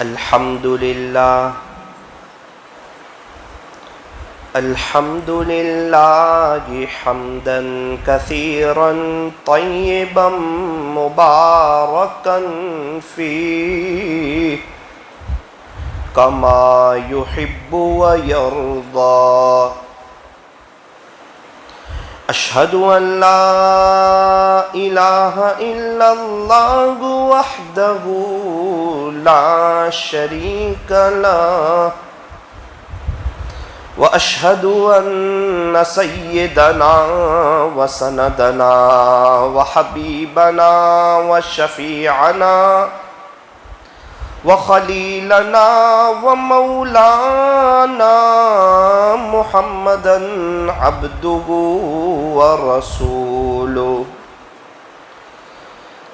الحمد لله حمدا كثيرا طيبا مباركا فيه كما يحب ويرضى. أشهد أن لا إله إلا الله وحده لا شريك له، وأشهد أن سيدنا وسندنا وحبيبنا وشفيعنا وخليلنا ومولانا محمدا عبده ورسوله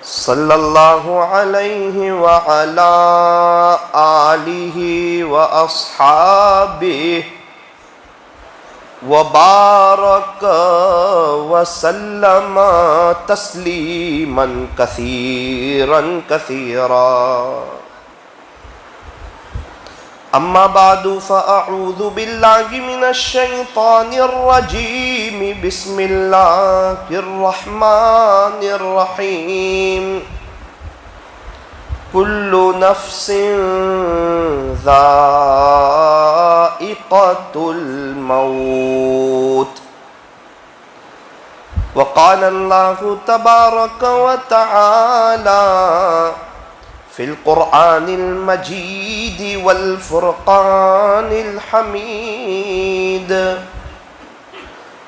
صلى الله عليه وعلى آله وأصحابه وبارك وسلم تسليما كثيرا كثيرا. أما بعد فأعوذ بالله من الشيطان الرجيم. بسم الله الرحمن الرحيم. كل نفس ذائقة الموت. وقال الله تبارك وتعالى في القرآن المجيد والفرقان الحميد: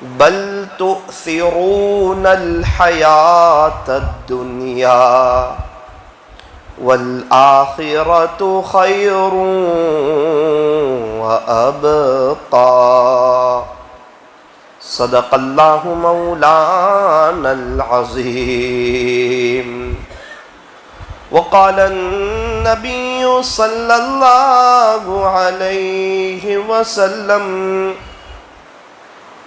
بل تؤثرون الحياة الدنيا والآخرة خير وأبقى. صدق الله مولانا العظيم. وقال النبي صلى الله عليه وسلم: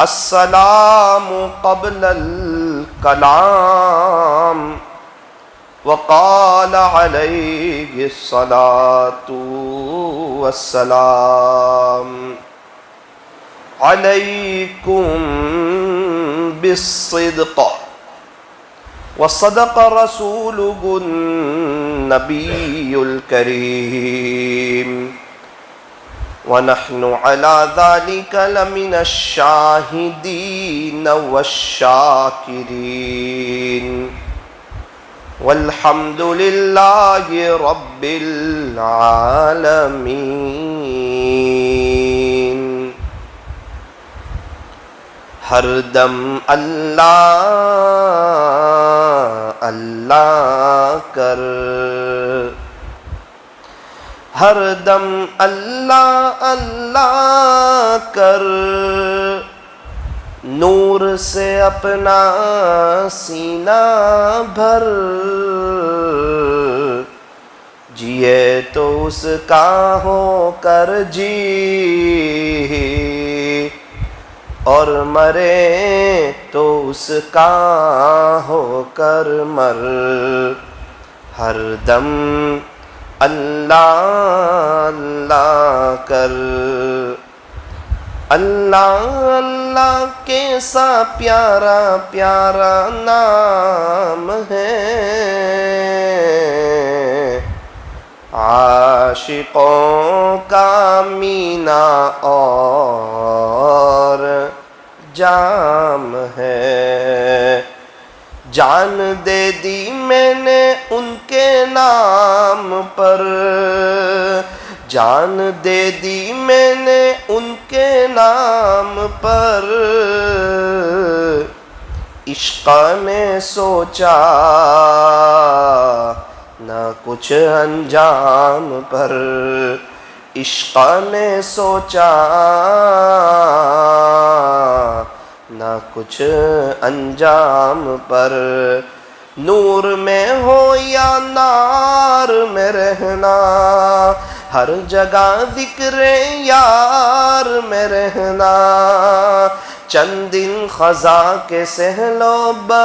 السلام قبل الكلام. وقال عليه الصلاة والسلام: عليكم بالصدق. وصدق رسوله النبي الكريم. ونحن على ذلك لمن الشاهدين والشاكرين. والحمد لله رب العالمين. ہر دم اللہ اللہ کر، ہر دم اللہ اللہ کر، نور سے اپنا سینہ بھر. جیے تو اس کا ہو کر جی، اور مرے تو اس کا ہو کر مر. ہر دم اللہ اللہ کر. اللہ اللہ کیسا پیارا پیارا نام ہے، عاشقوں کا مینا اور جام ہے. جان دے دی میں نے ان کے نام پر، جان دے دی میں نے ان کے نام پر. عشق نے سوچا نہ کچھ انجام پر. عشق نے سوچا نہ کچھ انجام پر. نور میں ہو یا نار میں رہنا، ہر جگہ ذکر یار میں رہنا. چند دن خزاں کے سہلو بس،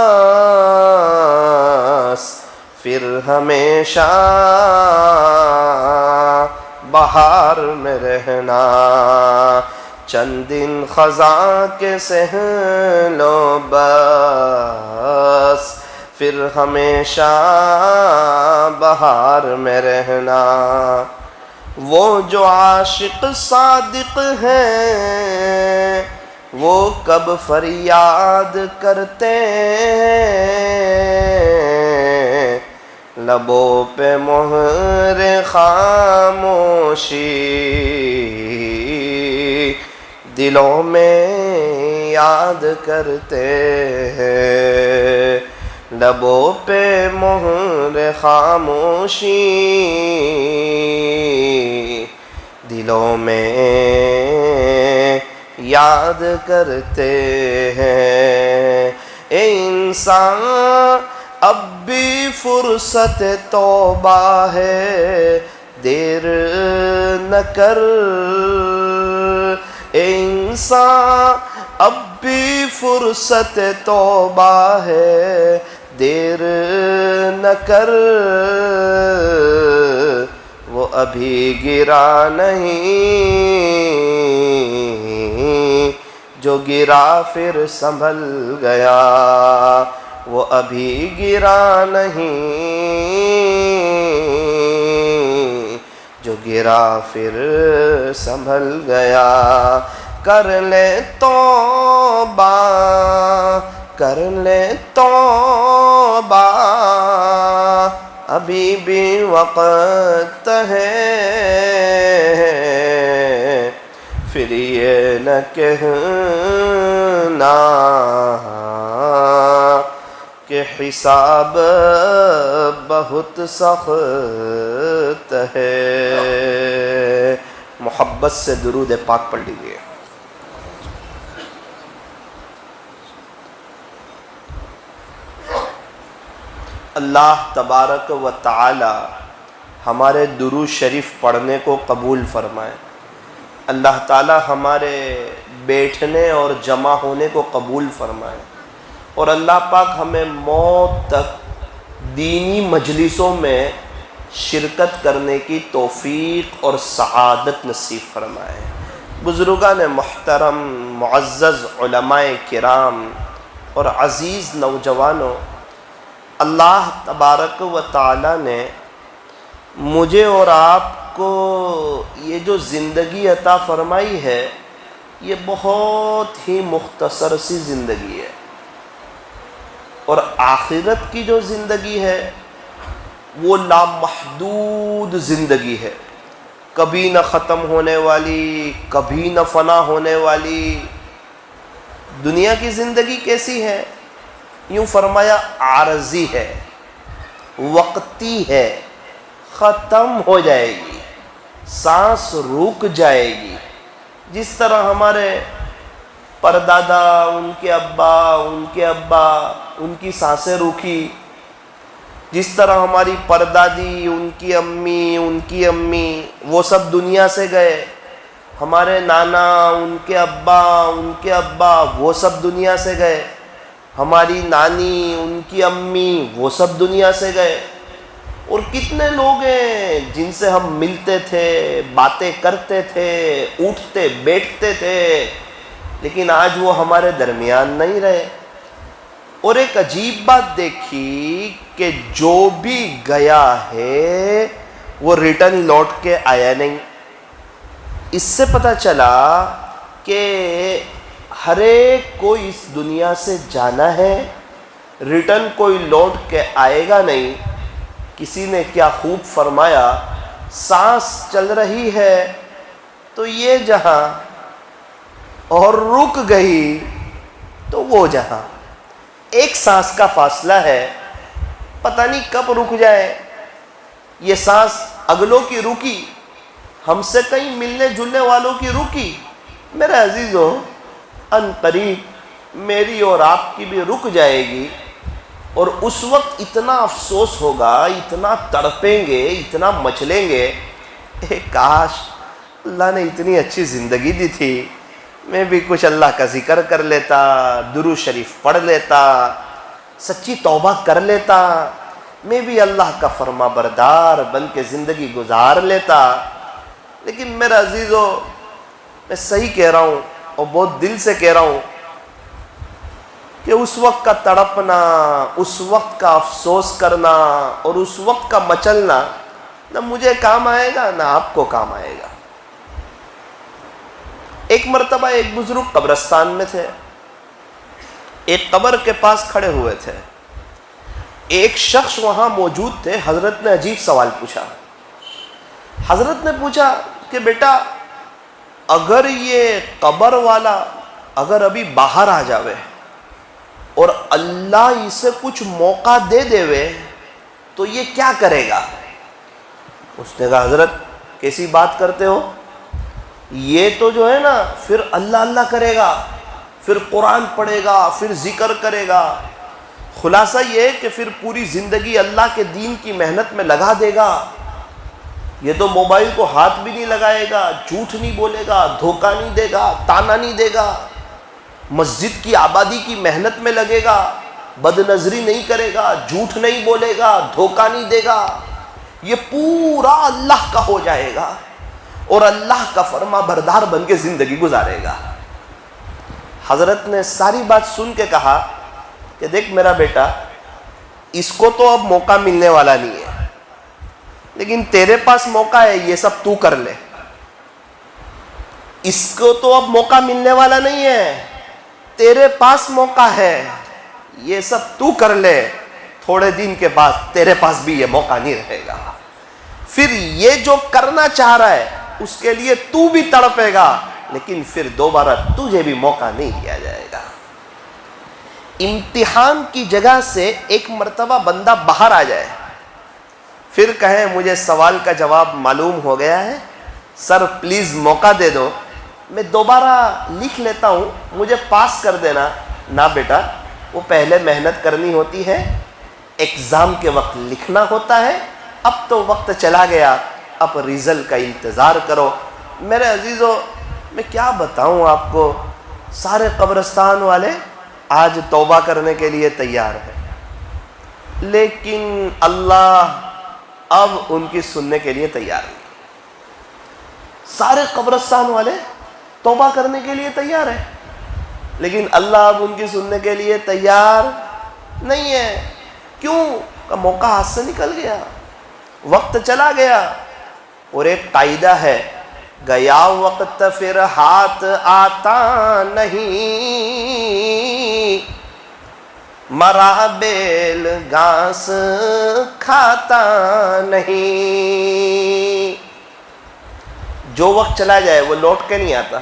پھر ہمیشہ بہار میں رہنا، چند دن خزاں کے سہ لو بس، پھر ہمیشہ بہار میں رہنا۔ وہ جو عاشق صادق ہیں وہ کب فریاد کرتے ہیں، لبوں پہ مہر خاموشی، دلوں میں یاد کرتے ہیں، لبوں پہ مہر خاموشی، دلوں میں یاد کرتے ہیں۔ اے انسان اب بھی فرصت توبہ ہے، دیر نہ کر، اے انسان اب بھی فرصت توبہ ہے، دیر نہ کر، وہ ابھی گرا نہیں، جو گرا پھر سنبھل گیا، وہ ابھی گرا نہیں، جو گرا پھر سنبھل گیا۔ کر لے توبہ، کر لے توبہ، ابھی بھی وقت ہے، پھر یہ نہ کہنا کہ حساب بہت سخت ہے۔ محبت سے درود پاک پڑھ لیجیے۔ اللہ تبارک و تعالی ہمارے درود شریف پڑھنے کو قبول فرمائے، اللہ تعالی ہمارے بیٹھنے اور جمع ہونے کو قبول فرمائے، اور اللہ پاک ہمیں موت تک دینی مجلسوں میں شرکت کرنے کی توفیق اور سعادت نصیب فرمائے۔ بزرگان محترم، معزز علماء کرام اور عزیز نوجوانوں، اللہ تبارک و تعالی نے مجھے اور آپ کو یہ جو زندگی عطا فرمائی ہے، یہ بہت ہی مختصر سی زندگی ہے، اور آخرت کی جو زندگی ہے وہ لامحدود زندگی ہے، کبھی نہ ختم ہونے والی، کبھی نہ فنا ہونے والی۔ دنیا کی زندگی کیسی ہے؟ یوں فرمایا عارضی ہے، وقتی ہے، ختم ہو جائے گی، سانس رک جائے گی۔ جس طرح ہمارے پردادا، ان کے ابا ان کی سانسیں روکی، جس طرح ہماری پردادی، ان کی امی وہ سب دنیا سے گئے، ہمارے نانا، ان کے ابا وہ سب دنیا سے گئے، ہماری نانی، ان کی امی وہ سب دنیا سے گئے، اور کتنے لوگ ہیں جن سے ہم ملتے تھے، باتیں کرتے تھے، اٹھتے بیٹھتے تھے، لیکن آج وہ ہمارے درمیان نہیں رہے۔ اور ایک عجیب بات دیکھی کہ جو بھی گیا ہے وہ ریٹرن لوٹ کے آیا نہیں۔ اس سے پتہ چلا کہ ہر ایک کو اس دنیا سے جانا ہے، ریٹرن کوئی لوٹ کے آئے گا نہیں۔ کسی نے کیا خوب فرمایا، سانس چل رہی ہے تو یہ جہاں، اور رک گئی تو وہ جہاں۔ ایک سانس کا فاصلہ ہے، پتہ نہیں کب رک جائے۔ یہ سانس اگلوں کی رکی، ہم سے کہیں ملنے جلنے والوں کی رکی، میرے عزیزوں ان قریب میری اور آپ کی بھی رک جائے گی، اور اس وقت اتنا افسوس ہوگا، اتنا تڑپیں گے، اتنا مچلیں گے، کاش اللہ نے اتنی اچھی زندگی دی تھی، میں بھی کچھ اللہ کا ذکر کر لیتا، درود شریف پڑھ لیتا، سچی توبہ کر لیتا، میں بھی اللہ کا فرما بردار بن کے زندگی گزار لیتا۔ لیکن میرے عزیزو، میں صحیح کہہ رہا ہوں اور بہت دل سے کہہ رہا ہوں کہ اس وقت کا تڑپنا، اس وقت کا افسوس کرنا اور اس وقت کا مچلنا نہ مجھے کام آئے گا نہ آپ کو کام آئے گا۔ ایک مرتبہ ایک بزرگ قبرستان میں تھے، ایک قبر کے پاس کھڑے ہوئے تھے، ایک شخص وہاں موجود تھے۔ حضرت نے عجیب سوال پوچھا۔ حضرت نے پوچھا کہ بیٹا، اگر یہ قبر والا اگر ابھی باہر آ جاوے اور اللہ اسے کچھ موقع دے وے تو یہ کیا کرے گا؟ اس نے کہا حضرت کیسی بات کرتے ہو، یہ تو جو ہے نا پھر اللہ اللہ کرے گا، پھر قرآن پڑھے گا، پھر ذکر کرے گا۔ خلاصہ یہ ہے کہ پھر پوری زندگی اللہ کے دین کی محنت میں لگا دے گا۔ یہ تو موبائل کو ہاتھ بھی نہیں لگائے گا، جھوٹ نہیں بولے گا، دھوکہ نہیں دے گا، تانا نہیں دے گا، مسجد کی آبادی کی محنت میں لگے گا، بد نظری نہیں کرے گا، جھوٹ نہیں بولے گا، دھوکہ نہیں دے گا، یہ پورا اللہ کا ہو جائے گا اور اللہ کا فرما بردار بن کے زندگی گزارے گا۔ حضرت نے ساری بات سن کے کہا کہ دیکھ میرا بیٹا، اس کو تو اب موقع ملنے والا نہیں ہے، لیکن تیرے پاس موقع ہے، یہ سب تو کر لے۔ اس کو تو اب موقع ملنے والا نہیں ہے، تیرے پاس موقع ہے، یہ سب تو کر لے۔ تھوڑے دن کے بعد تیرے پاس بھی یہ موقع نہیں رہے گا، پھر یہ جو کرنا چاہ رہا ہے اس کے لیے تو بھی تڑپے گا، لیکن پھر دوبارہ تجھے بھی موقع نہیں دیا جائے گا۔ امتحان کی جگہ سے ایک مرتبہ بندہ باہر آ جائے، پھر کہیں مجھے سوال کا جواب معلوم ہو گیا ہے، سر پلیز موقع دے دو، میں دوبارہ لکھ لیتا ہوں، مجھے پاس کر دینا۔ نہ بیٹا، وہ پہلے محنت کرنی ہوتی ہے، ایگزام کے وقت لکھنا ہوتا ہے، اب تو وقت چلا گیا، اب ریزلٹ کا انتظار کرو۔ میرے عزیزو، میں کیا بتاؤں آپ کو، سارے قبرستان والے آج توبہ کرنے کے لیے تیار ہیں، لیکن اللہ اب ان کی سننے کے لیے تیار نہیں۔ سارے قبرستان والے توبہ کرنے کے لیے تیار ہیں، لیکن اللہ اب ان کی سننے کے لیے تیار نہیں ہے۔ کیوں؟ کہ موقع ہاتھ سے نکل گیا، وقت چلا گیا۔ اور ایک قاعدہ ہے، گیا وقت پھر ہاتھ آتا نہیں، مرا بیل گھاس کھاتا نہیں۔ جو وقت چلا جائے وہ لوٹ کے نہیں آتا۔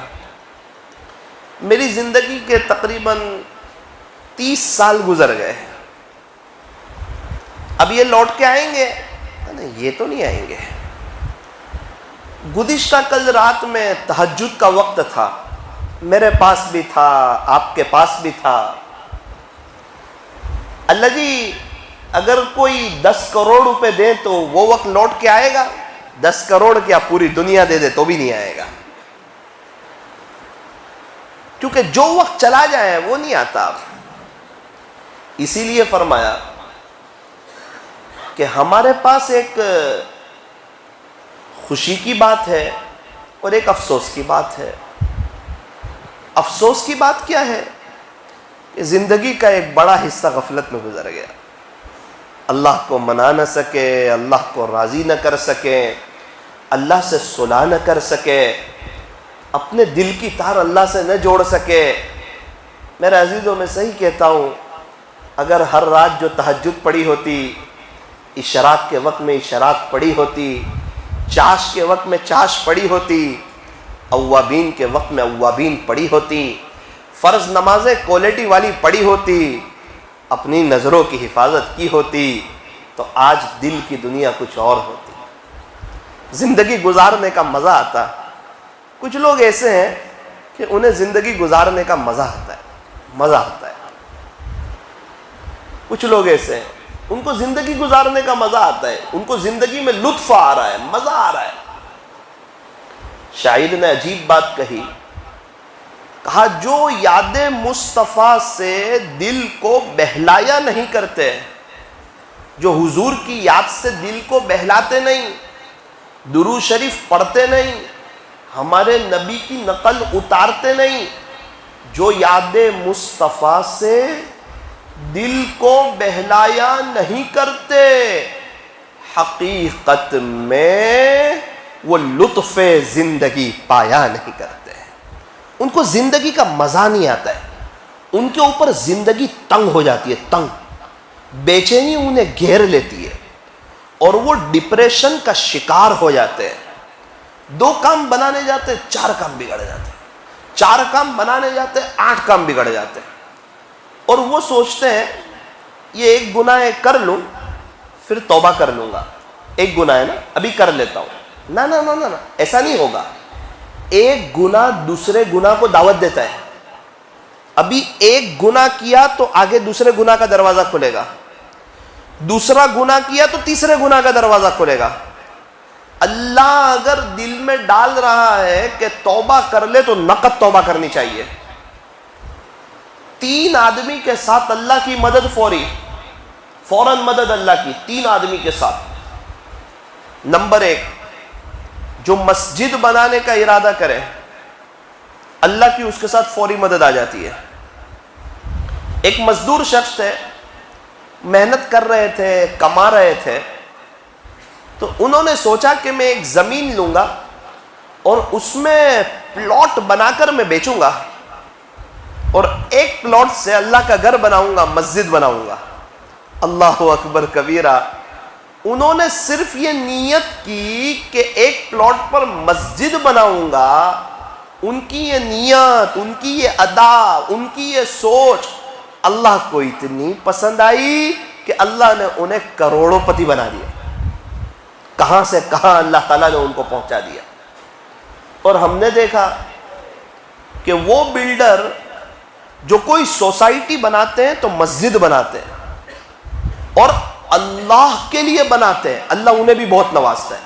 میری زندگی کے تقریباً 30 سال گزر گئے، اب یہ لوٹ کے آئیں گے؟ نہیں، یہ تو نہیں آئیں گے۔ گزشتہ کل رات میں تہجد کا وقت تھا، میرے پاس بھی تھا، آپ کے پاس بھی تھا۔ اللہ جی اگر کوئی 10 کروڑ روپے دے تو وہ وقت لوٹ کے آئے گا؟ 10 کروڑ کیا پوری دنیا دے دے تو بھی نہیں آئے گا، کیونکہ جو وقت چلا جائے وہ نہیں آتا۔ اسی لیے فرمایا کہ ہمارے پاس ایک خوشی کی بات ہے اور ایک افسوس کی بات ہے۔ افسوس کی بات کیا ہے؟ کہ زندگی کا ایک بڑا حصہ غفلت میں گزر گیا، اللہ کو منا نہ سکے، اللہ کو راضی نہ کر سکے، اللہ سے صلح نہ کر سکے، اپنے دل کی تار اللہ سے نہ جوڑ سکے۔ میرے عزیزوں، میں صحیح کہتا ہوں، اگر ہر رات جو تہجد پڑھی ہوتی، اشراق کے وقت میں اشراق پڑھی ہوتی، چاش کے وقت میں چاش پڑھی ہوتی، اوابین کے وقت میں اوابین پڑھی ہوتی، فرض نمازیں کوالٹی والی پڑھی ہوتی، اپنی نظروں کی حفاظت کی ہوتی، تو آج دل کی دنیا کچھ اور ہوتی، زندگی گزارنے کا مزہ آتا۔ کچھ لوگ ایسے ہیں کہ انہیں زندگی گزارنے کا مزہ آتا ہے، کچھ لوگ ایسے ہیں ان کو زندگی گزارنے کا مزہ آتا ہے، ان کو زندگی میں لطف آ رہا ہے، مزہ آ رہا ہے۔ شاعر نے عجیب بات کہی، کہا جو یاد مصطفیٰ سے دل کو بہلایا نہیں کرتے، جو حضور کی یاد سے دل کو بہلاتے نہیں، درود شریف پڑھتے نہیں، ہمارے نبی کی نقل اتارتے نہیں، جو یاد مصطفیٰ سے دل کو بہلایا نہیں کرتے، حقیقت میں وہ لطف زندگی پایا نہیں کرتے۔ ان کو زندگی کا مزہ نہیں آتا ہے، ان کے اوپر زندگی تنگ ہو جاتی ہے، تنگ، بے چینی انہیں گھیر لیتی ہے اور وہ ڈپریشن کا شکار ہو جاتے ہیں۔ 2 کام بنانے جاتے 4 کام بگڑ جاتے ہیں، 4 کام بنانے جاتے 8 کام بگڑ جاتے ہیں، اور وہ سوچتے ہیں یہ ایک گناہ کر لوں پھر توبہ کر لوں گا، ایک گناہ ہے نا ابھی کر لیتا ہوں، نہ نہ نہ نہ، ایسا نہیں ہوگا۔ ایک گناہ دوسرے گناہ کو دعوت دیتا ہے، ابھی ایک گناہ کیا تو آگے دوسرے گناہ کا دروازہ کھلے گا، دوسرا گناہ کیا تو تیسرے گناہ کا دروازہ کھلے گا۔ اللہ اگر دل میں ڈال رہا ہے کہ توبہ کر لے تو نقد توبہ کرنی چاہیے۔ 3 آدمی کے ساتھ اللہ کی مدد فوراً مدد اللہ کی، 3 آدمی کے ساتھ۔ نمبر 1، جو مسجد بنانے کا ارادہ کرے اللہ کی اس کے ساتھ فوری مدد آ جاتی ہے۔ ایک مزدور شخص تھے، محنت کر رہے تھے، کما رہے تھے، تو انہوں نے سوچا کہ میں ایک زمین لوں گا اور اس میں پلاٹ بنا کر میں بیچوں گا اور ایک پلاٹ سے اللہ کا گھر بناؤں گا، مسجد بناؤں گا۔ اللہ اکبر کبیرہ، انہوں نے صرف یہ نیت کی کہ ایک پلاٹ پر مسجد بناؤں گا، ان کی یہ نیت، ان کی یہ ادا، ان کی یہ سوچ اللہ کو اتنی پسند آئی کہ اللہ نے انہیں کروڑوں پتی بنا دیا۔ کہاں سے کہاں اللہ تعالیٰ نے ان کو پہنچا دیا۔ اور ہم نے دیکھا کہ وہ بلڈر جو کوئی سوسائٹی بناتے ہیں تو مسجد بناتے ہیں اور اللہ کے لیے بناتے ہیں، اللہ انہیں بھی بہت نوازتا ہے۔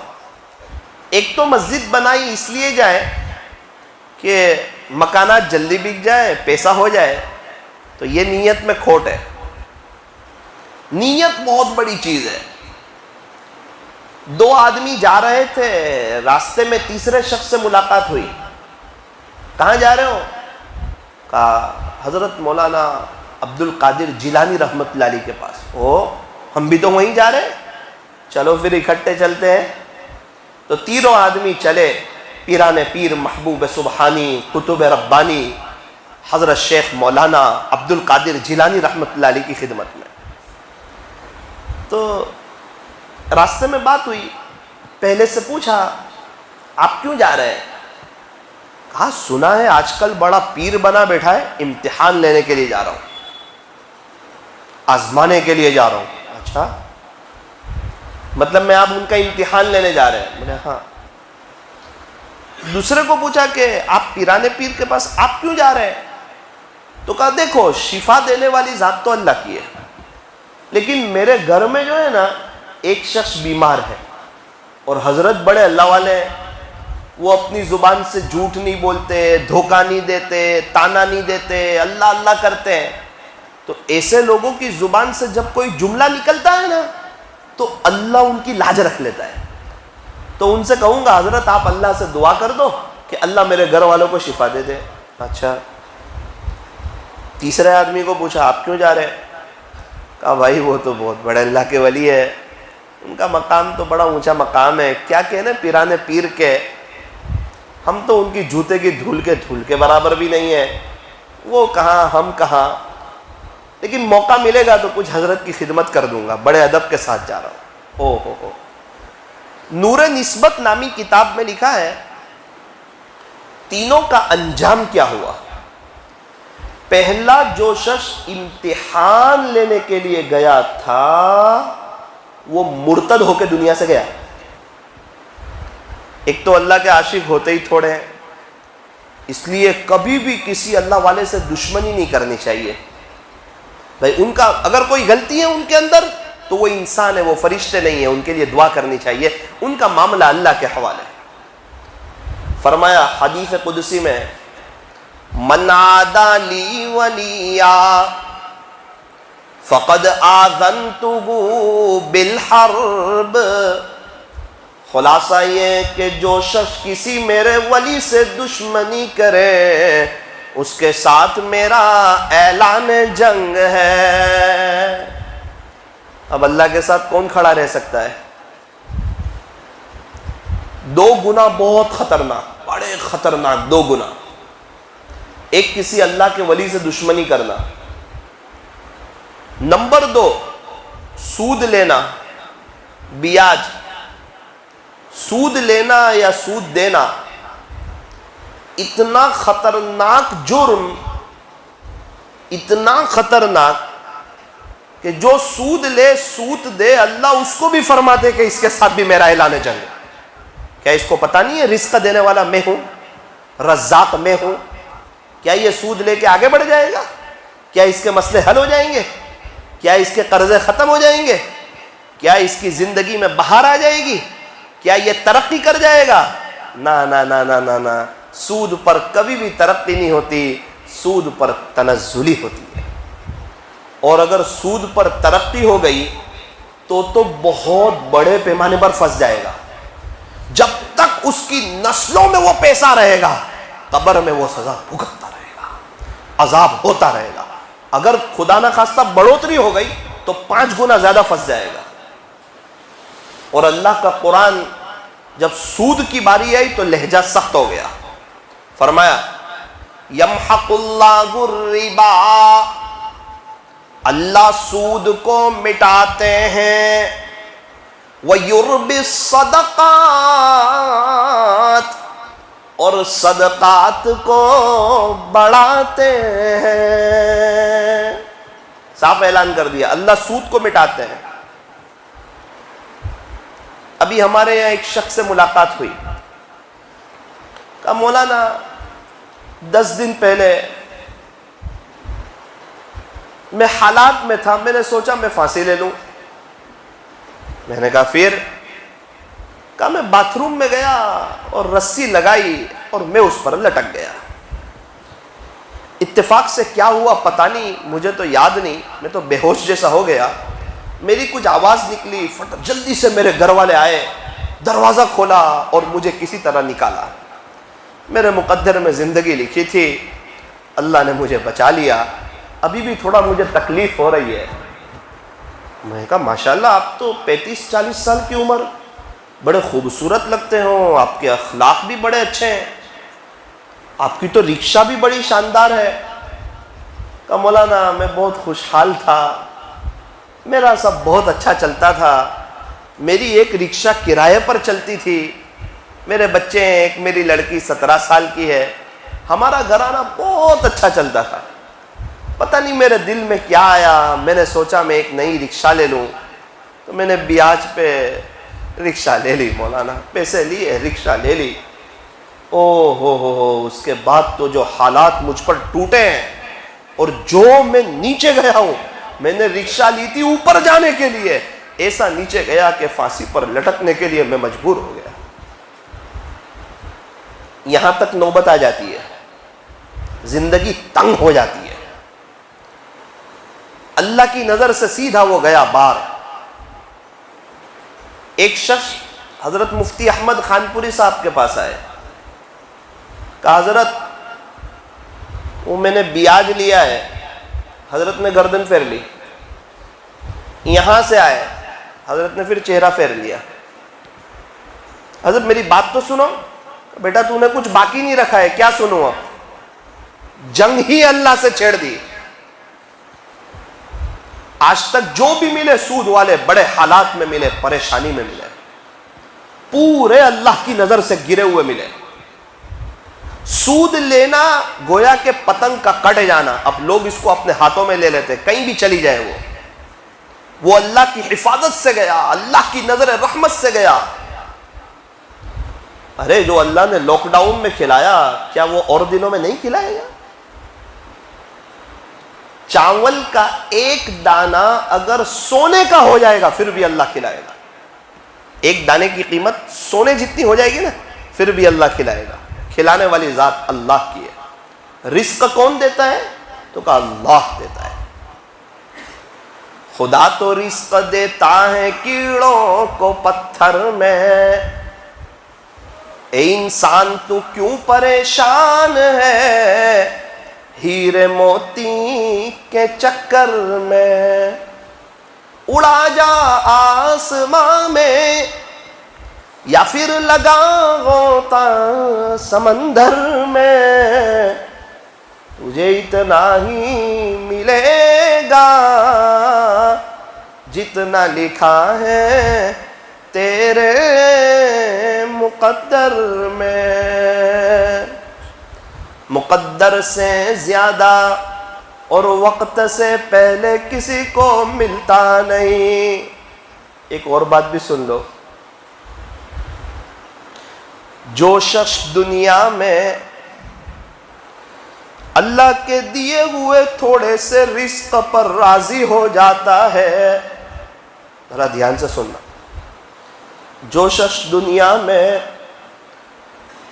ایک تو مسجد بنائی اس لیے جائے کہ مکانات جلدی بک جائے، پیسہ ہو جائے، تو یہ نیت میں کھوٹ ہے۔ نیت بہت بڑی چیز ہے۔ 2 آدمی جا رہے تھے، راستے میں تیسرے شخص سے ملاقات ہوئی۔ کہاں جا رہے ہو؟ کہا حضرت مولانا عبد القادر جیلانی رحمت اللہ علیہ کے پاس۔ ہم بھی تو وہیں جا رہے ہیں، چلو پھر اکٹھے چلتے ہیں۔ تو 3 آدمی چلے، پیران پیر محبوب سبحانی قطب ربانی حضرت شیخ مولانا عبد القادر جیلانی رحمت اللہ علیہ کی خدمت میں۔ تو راستے میں بات ہوئی، پہلے سے پوچھا آپ کیوں جا رہے ہیں؟ کہا سنا ہے آج کل بڑا پیر بنا بیٹھا ہے، امتحان لینے کے لیے جا رہا ہوں، آزمانے کے لیے جا رہا ہوں۔ اچھا، مطلب میں آپ ان کا امتحان لینے جا رہے ہیں؟ بولے ہاں۔ دوسرے کو پوچھا کہ آپ پیرانے پیر کے پاس آپ کیوں جا رہے ہیں؟ تو کہا دیکھو شفا دینے والی ذات تو اللہ کی ہے، لیکن میرے گھر میں جو ہے نا ایک شخص بیمار ہے اور حضرت بڑے اللہ والے ہیں، وہ اپنی زبان سے جھوٹ نہیں بولتے، دھوکہ نہیں دیتے، تانا نہیں دیتے، اللہ اللہ کرتے ہیں۔ تو ایسے لوگوں کی زبان سے جب کوئی جملہ نکلتا ہے نا تو اللہ ان کی لاج رکھ لیتا ہے۔ تو ان سے کہوں گا حضرت آپ اللہ سے دعا کر دو کہ اللہ میرے گھر والوں کو شفا دے دے۔ اچھا۔ تیسرے آدمی کو پوچھا آپ کیوں جا رہے ہیں؟ کہا بھائی وہ تو بہت بڑے اللہ کے ولی ہے، ان کا مقام تو بڑا اونچا مقام ہے، کیا کہنے پیرانے پیر کے، ہم تو ان کی جوتے کی دھول کے برابر بھی نہیں ہے، وہ کہاں ہم کہاں، لیکن موقع ملے گا تو کچھ حضرت کی خدمت کر دوں گا، بڑے ادب کے ساتھ جا رہا ہوں۔ ہو نور نسبت نامی کتاب میں لکھا ہے تینوں کا انجام کیا ہوا۔ پہلا جو شخص امتحان لینے کے لیے گیا تھا وہ مرتد ہو کے دنیا سے گیا۔ ایک تو اللہ کے عاشق ہوتے ہی تھوڑے ہیں، اس لیے کبھی بھی کسی اللہ والے سے دشمنی نہیں کرنی چاہیے۔ بھائی ان کا اگر کوئی غلطی ہے ان کے اندر تو وہ انسان ہے، وہ فرشتے نہیں ہیں، ان کے لیے دعا کرنی چاہیے، ان کا معاملہ اللہ کے حوالے۔ فرمایا حدیث قدسی میں من عادى لي وليا فقد آذنته بالحرب، خلاصہ یہ کہ جو شخص کسی میرے ولی سے دشمنی کرے اس کے ساتھ میرا اعلان جنگ ہے۔ اب اللہ کے ساتھ کون کھڑا رہ سکتا ہے؟ دو گناہ بہت خطرناک، بڑے خطرناک دو گناہ۔ ایک کسی اللہ کے ولی سے دشمنی کرنا، نمبر دو سود لینا، بیاج۔ سود لینا یا سود دینا اتنا خطرناک جرم، اتنا خطرناک کہ جو سود لے سود دے، اللہ اس کو بھی فرماتے کہ اس کے ساتھ بھی میرا اعلان جنگ ہے۔ کیا اس کو پتہ نہیں ہے رزق دینے والا میں ہوں، رزاق میں ہوں؟ کیا یہ سود لے کے آگے بڑھ جائے گا؟ کیا اس کے مسئلے حل ہو جائیں گے؟ کیا اس کے قرضے ختم ہو جائیں گے؟ کیا اس کی زندگی میں بہار آ جائے گی؟ کیا یہ ترقی کر جائے گا؟ نا نا نا نا نا نا، سود پر کبھی بھی ترقی نہیں ہوتی، سود پر تنزلی ہوتی ہے۔ اور اگر سود پر ترقی ہو گئی تو بہت بڑے پیمانے پر پھنس جائے گا۔ جب تک اس کی نسلوں میں وہ پیسہ رہے گا، قبر میں وہ سزا بھگتتا رہے گا، عذاب ہوتا رہے گا۔ اگر خدا نہ خواستہ بڑھوتری ہو گئی تو 5 گنا زیادہ پھنس جائے گا۔ اور اللہ کا قرآن جب سود کی باری آئی تو لہجہ سخت ہو گیا، فرمایا یمحق اللہ الربا، اللہ سود کو مٹاتے ہیں، وَيُرْبِ الصَّدَقَاتِ، اور صدقات کو بڑھاتے ہیں۔ صاف اعلان کر دیا اللہ سود کو مٹاتے ہیں۔ ابھی ہمارے یہاں ایک شخص سے ملاقات ہوئی، کہا مولانا 10 دن پہلے میں حالات میں تھا، میں نے سوچا میں پھانسی لے لوں۔ میں نے کہا پھر؟ کہا میں باتھ روم میں گیا اور رسی لگائی اور میں اس پر لٹک گیا۔ اتفاق سے کیا ہوا پتہ نہیں، مجھے تو یاد نہیں، میں تو بے ہوش جیسا ہو گیا۔ میری کچھ آواز نکلی، جلدی سے میرے گھر والے آئے، دروازہ کھولا اور مجھے کسی طرح نکالا۔ میرے مقدر میں زندگی لکھی تھی، اللہ نے مجھے بچا لیا، ابھی بھی تھوڑا مجھے تکلیف ہو رہی ہے۔ میں نے کہا ماشاءاللہ آپ تو 35-40 سال کی عمر، بڑے خوبصورت لگتے ہو، آپ کے اخلاق بھی بڑے اچھے ہیں، آپ کی تو رکشہ بھی بڑی شاندار ہے۔ کہا مولانا میں بہت خوشحال تھا، میرا سب بہت اچھا چلتا تھا، میری ایک رکشہ کرائے پر چلتی تھی، میرے بچے ہیں، ایک میری لڑکی 17 سال کی ہے، ہمارا گھرانہ بہت اچھا چلتا تھا۔ پتہ نہیں میرے دل میں کیا آیا، میں نے سوچا میں ایک نئی رکشہ لے لوں، تو میں نے بیاج پہ رکشہ لے لی مولانا، پیسے لیے رکشہ لے لی۔ او ہو اس کے بعد تو جو حالات مجھ پر ٹوٹے ہیں، اور جو میں نیچے گیا ہوں، میں نے رکشہ لی تھی اوپر جانے کے لیے، ایسا نیچے گیا کہ پھانسی پر لٹکنے کے لیے میں مجبور ہو گیا۔ یہاں تک نوبت آ جاتی ہے، زندگی تنگ ہو جاتی ہے، اللہ کی نظر سے سیدھا وہ گیا باہر۔ ایک شخص حضرت مفتی احمد خانپوری صاحب کے پاس آئے، کہا حضرت وہ میں نے بیاج لیا ہے۔ حضرت نے گردن پھیر لی، یہاں سے آئے، حضرت نے پھر چہرہ پھیر لیا۔ حضرت میری بات تو سنو۔ بیٹا تو نے کچھ باقی نہیں رکھا ہے، کیا سنوں اب؟ جنگ ہی اللہ سے چھیڑ دی۔ آج تک جو بھی ملے سود والے بڑے حالات میں ملے، پریشانی میں ملے، پورے اللہ کی نظر سے گرے ہوئے ملے۔ سود لینا گویا کہ پتنگ کا کٹ جانا، اب لوگ اس کو اپنے ہاتھوں میں لے لیتے، کہیں بھی چلی جائے وہ اللہ کی حفاظت سے گیا، اللہ کی نظر رحمت سے گیا۔ ارے جو اللہ نے لاک ڈاؤن میں کھلایا، کیا وہ اور دنوں میں نہیں کھلائے گا؟ چاول کا ایک دانہ اگر سونے کا ہو جائے گا پھر بھی اللہ کھلائے گا۔ ایک دانے کی قیمت سونے جتنی ہو جائے گی نا، پھر بھی اللہ کھلائے گا۔ کھلانے والی ذات اللہ کی ہے۔ رزق کون دیتا ہے؟ تو کہا اللہ دیتا ہے۔ خدا تو رزق دیتا ہے کیڑوں کو پتھر میں، اے انسان تو کیوں پریشان ہے ہیرے موتی کے چکر میں، اڑا جا آسماں میں یا پھر لگا غوطہ سمندر میں، تجھے اتنا ہی ملے گا جتنا لکھا ہے تیرے مقدر میں۔ مقدر سے زیادہ اور وقت سے پہلے کسی کو ملتا نہیں۔ ایک اور بات بھی سن لو، جو شخص دنیا میں اللہ کے دیے ہوئے تھوڑے سے رزق پر راضی ہو جاتا ہے، ذرا دھیان سے سننا، جو شخص دنیا میں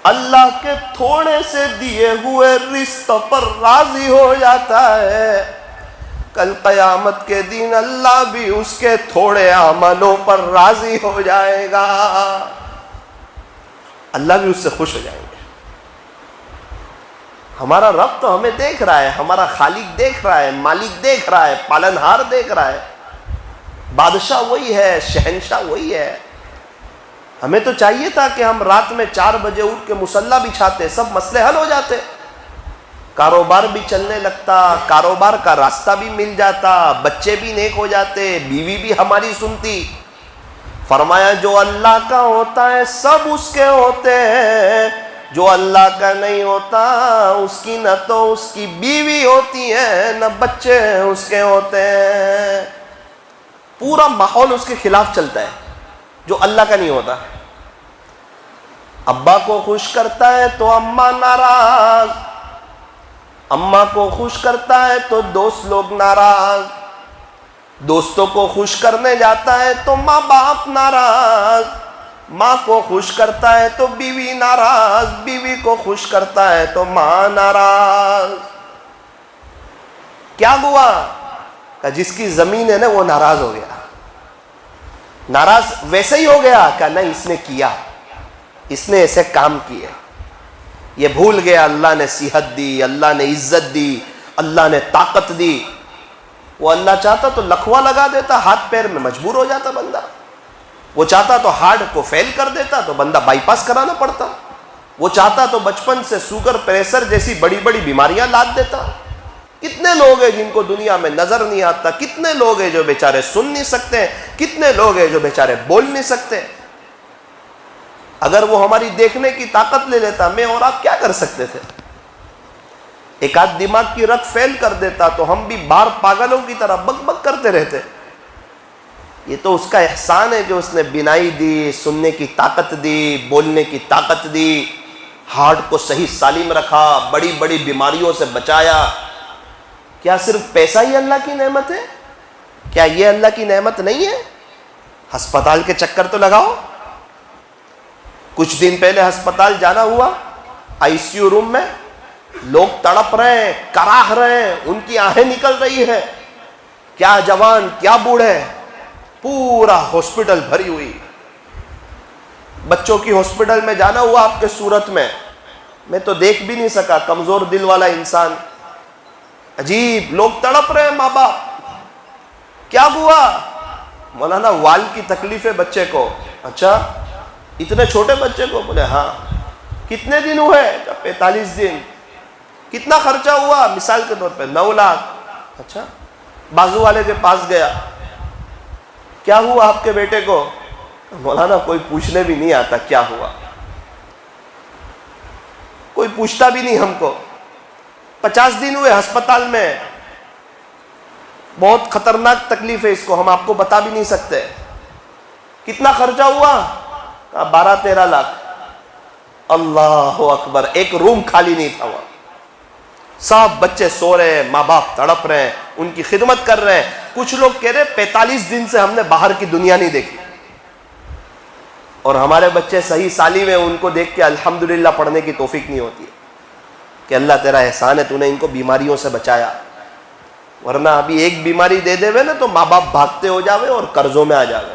اللہ کے تھوڑے سے دیے ہوئے رزق پر راضی ہو جاتا ہے، کل قیامت کے دن اللہ بھی اس کے تھوڑے عملوں پر راضی ہو جائے گا، اللہ بھی اس سے خوش ہو جائیں گے۔ ہمارا رب تو ہمیں دیکھ رہا ہے، ہمارا خالق دیکھ رہا ہے، مالک دیکھ رہا ہے، پالنہار دیکھ رہا ہے، بادشاہ وہی ہے، شہنشاہ وہی ہے۔ ہمیں تو چاہیے تھا کہ ہم رات میں 4 بجے اٹھ کے مصلی بچھاتے، سب مسئلے حل ہو جاتے، کاروبار بھی چلنے لگتا، کاروبار کا راستہ بھی مل جاتا، بچے بھی نیک ہو جاتے، بیوی بھی ہماری سنتی۔ فرمایا جو اللہ کا ہوتا ہے سب اس کے ہوتے ہیں، جو اللہ کا نہیں ہوتا اس کی نہ تو اس کی بیوی ہوتی ہے نہ بچے اس کے ہوتے ہیں، پورا ماحول اس کے خلاف چلتا ہے جو اللہ کا نہیں ہوتا۔ ابا کو خوش کرتا ہے تو اماں ناراض، اماں کو خوش کرتا ہے تو دوست لوگ ناراض، دوستوں کو خوش کرنے جاتا ہے تو ماں باپ ناراض، ماں کو خوش کرتا ہے تو بیوی ناراض، بیوی کو خوش کرتا ہے تو ماں ناراض۔ کیا ہوا کہ جس کی زمین ہے نا وہ ناراض ہو گیا، ناراض ویسے ہی ہو گیا کہ نہیں اس نے کیا، اس نے ایسے کام کیے، یہ بھول گیا اللہ نے صحت دی، اللہ نے عزت دی، اللہ نے طاقت دی۔ وہ اللہ چاہتا تو لکھوا لگا دیتا، ہاتھ پیر میں مجبور ہو جاتا بندہ، وہ چاہتا تو ہارٹ کو فیل کر دیتا تو بندہ بائی پاس کرانا پڑتا، وہ چاہتا تو بچپن سے شوگر پریشر جیسی بڑی بڑی بیماریاں لاد دیتا۔ کتنے لوگ ہیں جن کو دنیا میں نظر نہیں آتا، کتنے لوگ ہیں جو بیچارے سن نہیں سکتے، کتنے لوگ ہیں جو بیچارے بول نہیں سکتے۔ اگر وہ ہماری دیکھنے کی طاقت لے لیتا، میں اور آپ کیا کر سکتے تھے؟ ایک آدھ دماغ کی رگ فیل کر دیتا تو ہم بھی باہر پاگلوں کی طرح بک بک کرتے رہتے۔ یہ تو اس کا احسان ہے جو اس نے بینائی دی، سننے کی طاقت دی، بولنے کی طاقت دی، ہارٹ کو صحیح سالم رکھا، بڑی بڑی بیماریوں سے بچایا۔ کیا صرف پیسہ ہی اللہ کی نعمت ہے؟ کیا یہ اللہ کی نعمت نہیں ہے؟ ہسپتال کے چکر تو لگاؤ۔ کچھ دن پہلے ہسپتال جانا ہوا، آئی سی یو روم میں لوگ تڑپ رہے ہیں، کراہ رہے ہیں، ان کی آہیں نکل رہی ہے، کیا جوان کیا بوڑھے، پورا ہاسپٹل بھری ہوئی۔ بچوں کی ہاسپٹل میں جانا ہوا آپ کے صورت میں تو دیکھ بھی نہیں سکا، کمزور دل والا انسان، عجیب لوگ تڑپ رہے ہیں، ماں باپ۔ کیا ہوا؟ مولانا وال کی تکلیف ہے بچے کو۔ اچھا اتنے چھوٹے بچے کو؟ بولے ہاں۔ کتنے دن ہوئے؟ 45 دن۔ کتنا خرچہ ہوا؟ مثال کے طور پہ 9 لاکھ۔ اچھا بازو والے کے پاس گیا، کیا ہوا آپ کے بیٹے کو؟ مولانا کوئی پوچھنے بھی نہیں آتا کیا ہوا، کوئی پوچھتا بھی نہیں ہم کو۔ 50 دن ہوئے ہسپتال میں، بہت خطرناک تکلیف ہے اس کو، ہم آپ کو بتا بھی نہیں سکتے۔ کتنا خرچہ ہوا؟ 12-13 لاکھ۔ اللہ اکبر، ایک روم خالی نہیں تھا وہاں، سب بچے سو رہے ہیں، ماں باپ تڑپ رہے ہیں، ان کی خدمت کر رہے ہیں۔ کچھ لوگ کہہ رہے 45 دن سے ہم نے باہر کی دنیا نہیں دیکھی، اور ہمارے بچے صحیح سالم ہیں، ان کو دیکھ کے الحمدللہ پڑھنے کی توفیق نہیں ہوتی ہے کہ اللہ تیرا احسان ہے، تو نے ان کو بیماریوں سے بچایا۔ ورنہ ابھی ایک بیماری دے دے نا تو ماں باپ بھاگتے ہو جاوے اور قرضوں میں آ جاوے۔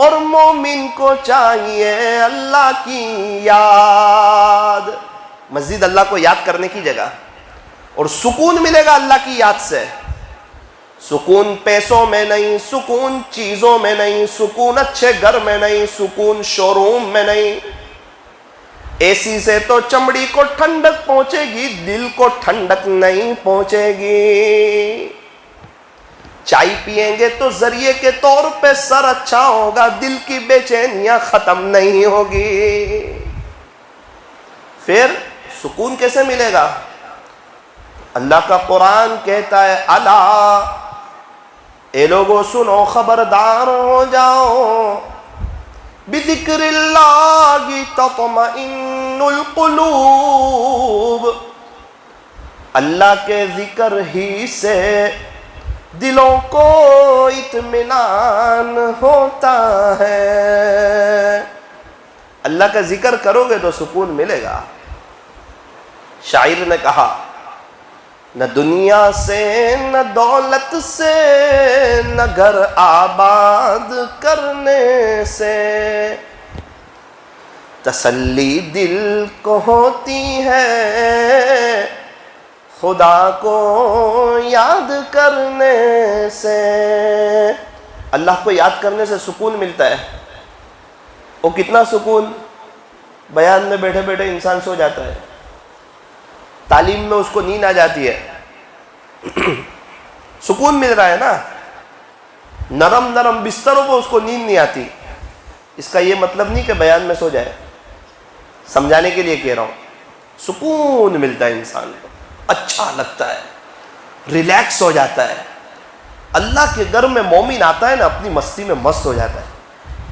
اور مومن کو چاہیے اللہ کی یاد. مسجد اللہ کو یاد کرنے کی جگہ. اور سکون ملے گا اللہ کی یاد سے. سکون پیسوں میں نہیں، سکون چیزوں میں نہیں، سکون اچھے گھر میں نہیں، سکون شو روم میں نہیں. اے سی سے تو چمڑی کو ٹھنڈک پہنچے گی، دل کو ٹھنڈک نہیں پہنچے گی. چائے پیئیں گے تو ذریعے کے طور پہ سر اچھا ہوگا، دل کی بے چینیاں ختم نہیں ہوگی. پھر سکون کیسے ملے گا؟ اللہ کا قرآن کہتا ہے الا، اے لوگو سنو، خبردار ہو جاؤ، بذکر اللہ تطمئن القلوب، اللہ کے ذکر ہی سے دلوں کو اطمینان ہوتا ہے. اللہ کا ذکر کرو گے تو سکون ملے گا. شاعر نے کہا نہ دنیا سے نہ دولت سے نہ گھر آباد کرنے سے تسلی دل کو ہوتی ہے خدا کو یاد کرنے سے. اللہ کو یاد کرنے سے سکون ملتا ہے. وہ کتنا سکون؟ بیان میں بیٹھے بیٹھے انسان سو جاتا ہے، تعلیم میں اس کو نیند آ جاتی ہے. سکون مل رہا ہے نا. نرم نرم بستروں پہ اس کو نیند نہیں آتی. اس کا یہ مطلب نہیں کہ بیان میں سو جائے، سمجھانے کے لیے کہہ رہا ہوں. سکون ملتا ہے انسان کو، اچھا لگتا ہے، ریلیکس ہو جاتا ہے. اللہ کے گھر میں مومن آتا ہے نا، اپنی مستی میں مست ہو جاتا ہے.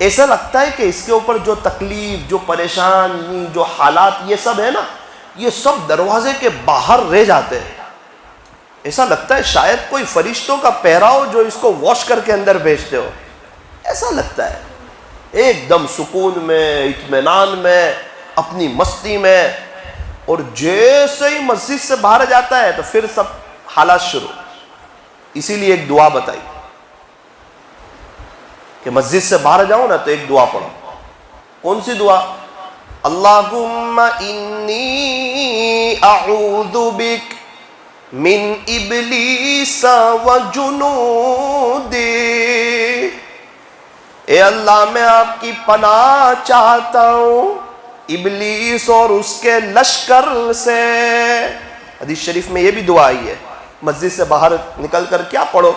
ایسا لگتا ہے کہ اس کے اوپر جو تکلیف، جو پریشانی، جو حالات یہ سب ہے نا، یہ سب دروازے کے باہر رہ جاتے ہیں. ایسا لگتا ہے شاید کوئی فرشتوں کا پہراؤ جو اس کو واش کر کے اندر بھیجتے ہو. ایسا لگتا ہے ایک دم سکون میں، اطمینان میں، اپنی مستی میں. اور جیسے ہی مسجد سے باہر جاتا ہے تو پھر سب حالات شروع. اسی لیے ایک دعا بتائی کہ مسجد سے باہر جاؤ نا تو ایک دعا پڑھو. کون سی دعا؟ اللہم انی اعوذ بک من ابلیس و جنودی. اے اللہ میں آپ کی پناہ چاہتا ہوں ابلیس اور اس کے لشکر سے. حدیث شریف میں یہ بھی دعا آئی ہے. مسجد سے باہر نکل کر کیا پڑھو؟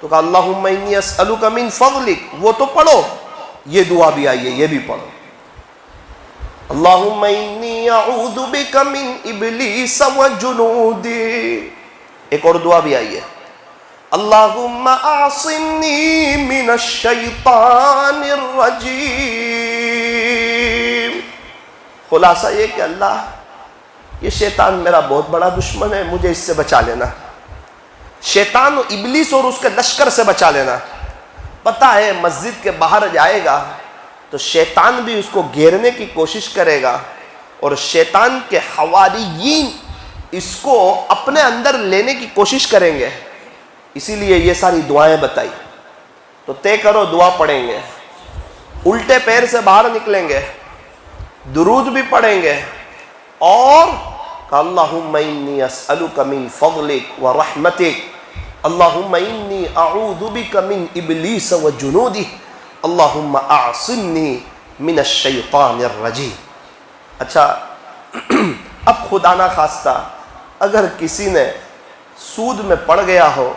تو کہا اللہم انی اسألک من فضلک. وہ تو پڑھو، یہ دعا بھی آئی ہے، یہ بھی پڑھو. اللہم انی اعوذ بک من ابلیس و جنودی. ایک اور دعا بھی آئی ہے اللہم اعصمنی من الشیطان الرجیم. خلاصہ یہ کہ اللہ، یہ شیطان میرا بہت بڑا دشمن ہے، مجھے اس سے بچا لینا. شیطان و ابلیس اور اس کے لشکر سے بچا لینا. پتہ ہے مسجد کے باہر جائے گا تو شیطان بھی اس کو گھیرنے کی کوشش کرے گا، اور شیطان کے حواریین اس کو اپنے اندر لینے کی کوشش کریں گے. اسی لیے یہ ساری دعائیں بتائی. تو طے کرو، دعا پڑھیں گے، الٹے پیر سے باہر نکلیں گے، درود بھی پڑھیں گے، اور اللہم انی اسألک من فضلک و رحمتک، اللہم انی اعوذ بک من ابلیس و جنودہ، اللہم اعصمنی من الشیطان الرجیم. اچھا، اب خدا نہ خواستہ اگر کسی نے سود میں پڑ گیا ہو،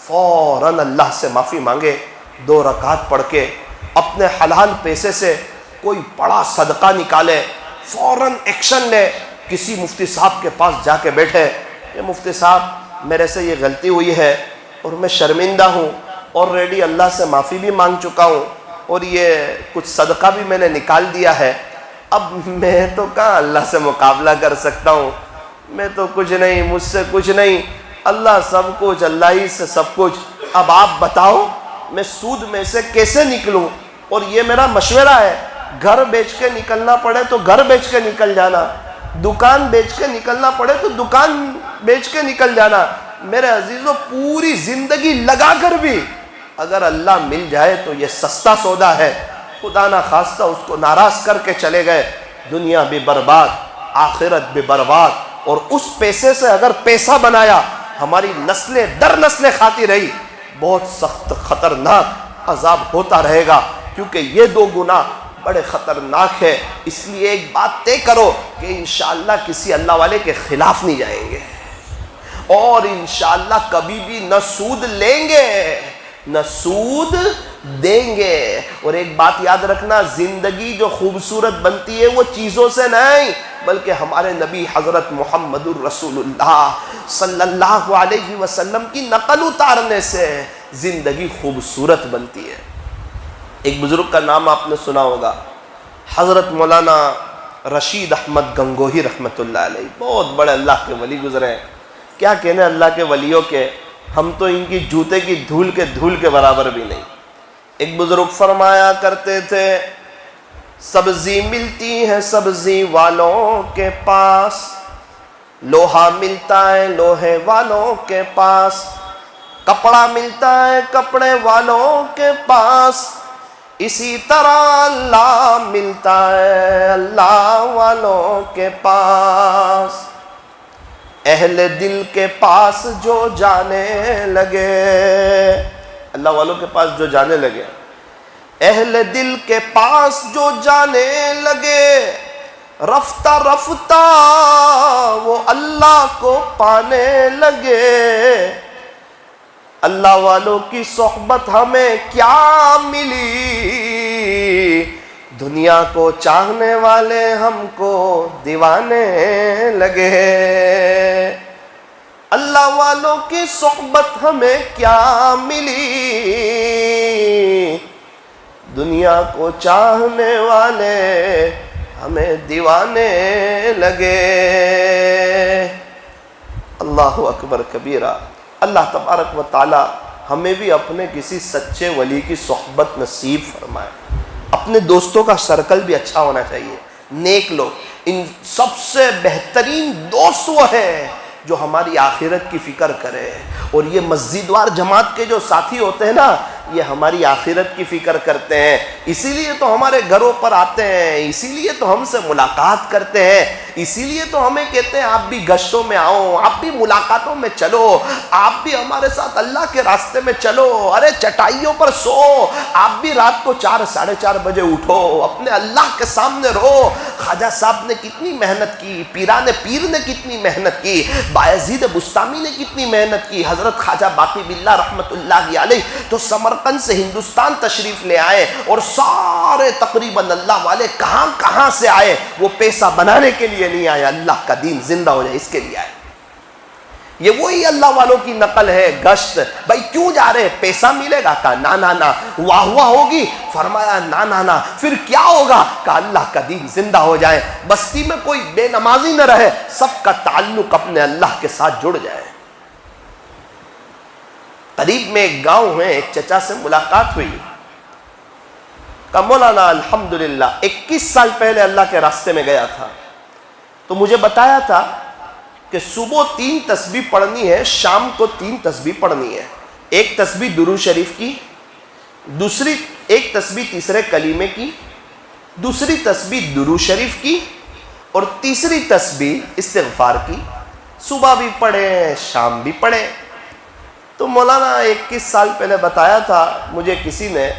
فوراً اللہ سے معافی مانگے، 2 رکعت پڑھ کے اپنے حلال پیسے سے کوئی بڑا صدقہ نکالے، فوراً ایکشن لے. کسی مفتی صاحب کے پاس جا کے بیٹھے، یہ مفتی صاحب میرے سے یہ غلطی ہوئی ہے اور میں شرمندہ ہوں، آلریڈی اللہ سے معافی بھی مانگ چکا ہوں، اور یہ کچھ صدقہ بھی میں نے نکال دیا ہے. اب میں تو کہاں اللہ سے مقابلہ کر سکتا ہوں، میں تو کچھ نہیں، مجھ سے کچھ نہیں، اللہ سب کچھ، اللہ ہی سے سب کچھ. اب آپ بتاؤ میں سود میں سے کیسے نکلوں؟ اور یہ میرا مشورہ ہے، گھر بیچ کے نکلنا پڑے تو گھر بیچ کے نکل جانا، دکان بیچ کے نکلنا پڑے تو دکان بیچ کے نکل جانا. میرے عزیزوں، پوری زندگی لگا کر بھی اگر اللہ مل جائے تو یہ سستا سودا ہے. خدا نہ خواستہ اس کو ناراض کر کے چلے گئے، دنیا بھی برباد، آخرت بھی برباد، اور اس پیسے سے اگر پیسہ بنایا ہماری نسلیں در نسلیں کھاتی رہی، بہت سخت خطرناک عذاب ہوتا رہے گا، کیونکہ یہ دو گناہ بڑے خطرناک ہے۔ اس لیے ایک بات طے کرو کہ انشاءاللہ کسی اللہ والے کے خلاف نہیں جائیں گے، اور انشاءاللہ کبھی بھی نہ سود لیں گے نہ سود دیں گے۔ اور ایک بات یاد رکھنا، زندگی جو خوبصورت بنتی ہے وہ چیزوں سے نہیں، بلکہ ہمارے نبی حضرت محمد الرسول اللہ صلی اللہ علیہ وسلم کی نقل اتارنے سے زندگی خوبصورت بنتی ہے۔ ایک بزرگ کا نام آپ نے سنا ہوگا، حضرت مولانا رشید احمد گنگوہی رحمۃ اللہ علیہ، بہت بڑے اللہ کے ولی گزرے ہیں۔ کیا کہنے اللہ کے ولیوں کے، ہم تو ان کی جوتے کی دھول کے برابر بھی نہیں۔ ایک بزرگ فرمایا کرتے تھے، سبزی ملتی ہے سبزی والوں کے پاس، لوہا ملتا ہے لوہے والوں کے پاس، کپڑا ملتا ہے کپڑے والوں کے پاس، اسی طرح اللہ ملتا ہے اللہ والوں کے پاس۔ اہل دل کے پاس جو جانے لگے، اللہ والوں کے پاس جو جانے لگے، اہل دل کے پاس جو جانے لگے، رفتہ رفتہ وہ اللہ کو پانے لگے۔ اللہ والوں کی صحبت ہمیں کیا ملی، دنیا کو چاہنے والے ہم کو دیوانے لگے۔ اللہ والوں کی صحبت ہمیں کیا ملی، دنیا کو چاہنے والے ہمیں دیوانے لگے۔ اللہ اکبر کبیرہ۔ اللہ تبارک و تعالی ہمیں بھی اپنے کسی سچے ولی کی صحبت نصیب فرمائے۔ اپنے دوستوں کا سرکل بھی اچھا ہونا چاہیے، نیک لوگ۔ ان سب سے بہترین دوست وہ ہے جو ہماری آخرت کی فکر کرے، اور یہ مسجد وار جماعت کے جو ساتھی ہوتے ہیں نا، یہ ہماری آخرت کی فکر کرتے ہیں، اسی لیے تو ہمارے گھروں پر آتے ہیں، اسی لیے تو ہم سے ملاقات کرتے ہیں، اسی لیے تو ہمیں کہتے ہیں آپ بھی گشتوں میں آؤ، آپ بھی ملاقاتوں میں چلو، آپ بھی ہمارے ساتھ اللہ کے راستے میں چلو، ارے چٹائیوں پر سو، آپ بھی رات کو 4 ساڑھے 4 بجے اٹھو، اپنے اللہ کے سامنے رہو۔ خواجہ صاحب نے کتنی محنت کی، پیران پیر نے کتنی محنت کی، بایزید بستامی نے کتنی محنت کی، حضرت خواجہ باقی باللہ رحمت اللہ علیہ تو سمرقند سے ہندوستان تشریف لے آئے، اور سارے تقریباً اللہ والے کہاں سے آئے، وہ پیسہ بنانے کے لیے نہیں آئے، اللہ کا دین زندہ ہو جائے اس کے لیے آئے۔ یہ وہی اللہ والوں کی نقل ہے، گشت۔ بھائی کیوں جا رہے، پیسہ ملے گا؟ کہا نا، واہ واہ ہوگی؟ فرمایا نا، پھر کیا ہوگا؟ کہا اللہ کا دین زندہ ہو جائے، بستی میں کوئی بے نمازی نہ رہے، سب کا تعلق اپنے اللہ کے ساتھ جڑ جائے۔ قریب میں ایک گاؤں ہے، ایک چچا سے ملاقات ہوئی، کہا مولانا الحمدللہ 21 سال پہلے اللہ کے راستے میں گیا تھا، تو مجھے بتایا تھا کہ صبح 3 تسبیح پڑھنی ہے، شام کو 3 تسبیح پڑھنی ہے، ایک تسبیح درود شریف کی، دوسری ایک تسبیح تیسرے کلیمے کی، دوسری تسبیح درود شریف کی، اور تیسری تسبیح استغفار کی، صبح بھی پڑھیں شام بھی پڑھیں۔ تو مولانا 21 سال پہلے بتایا تھا، مجھے کسی نے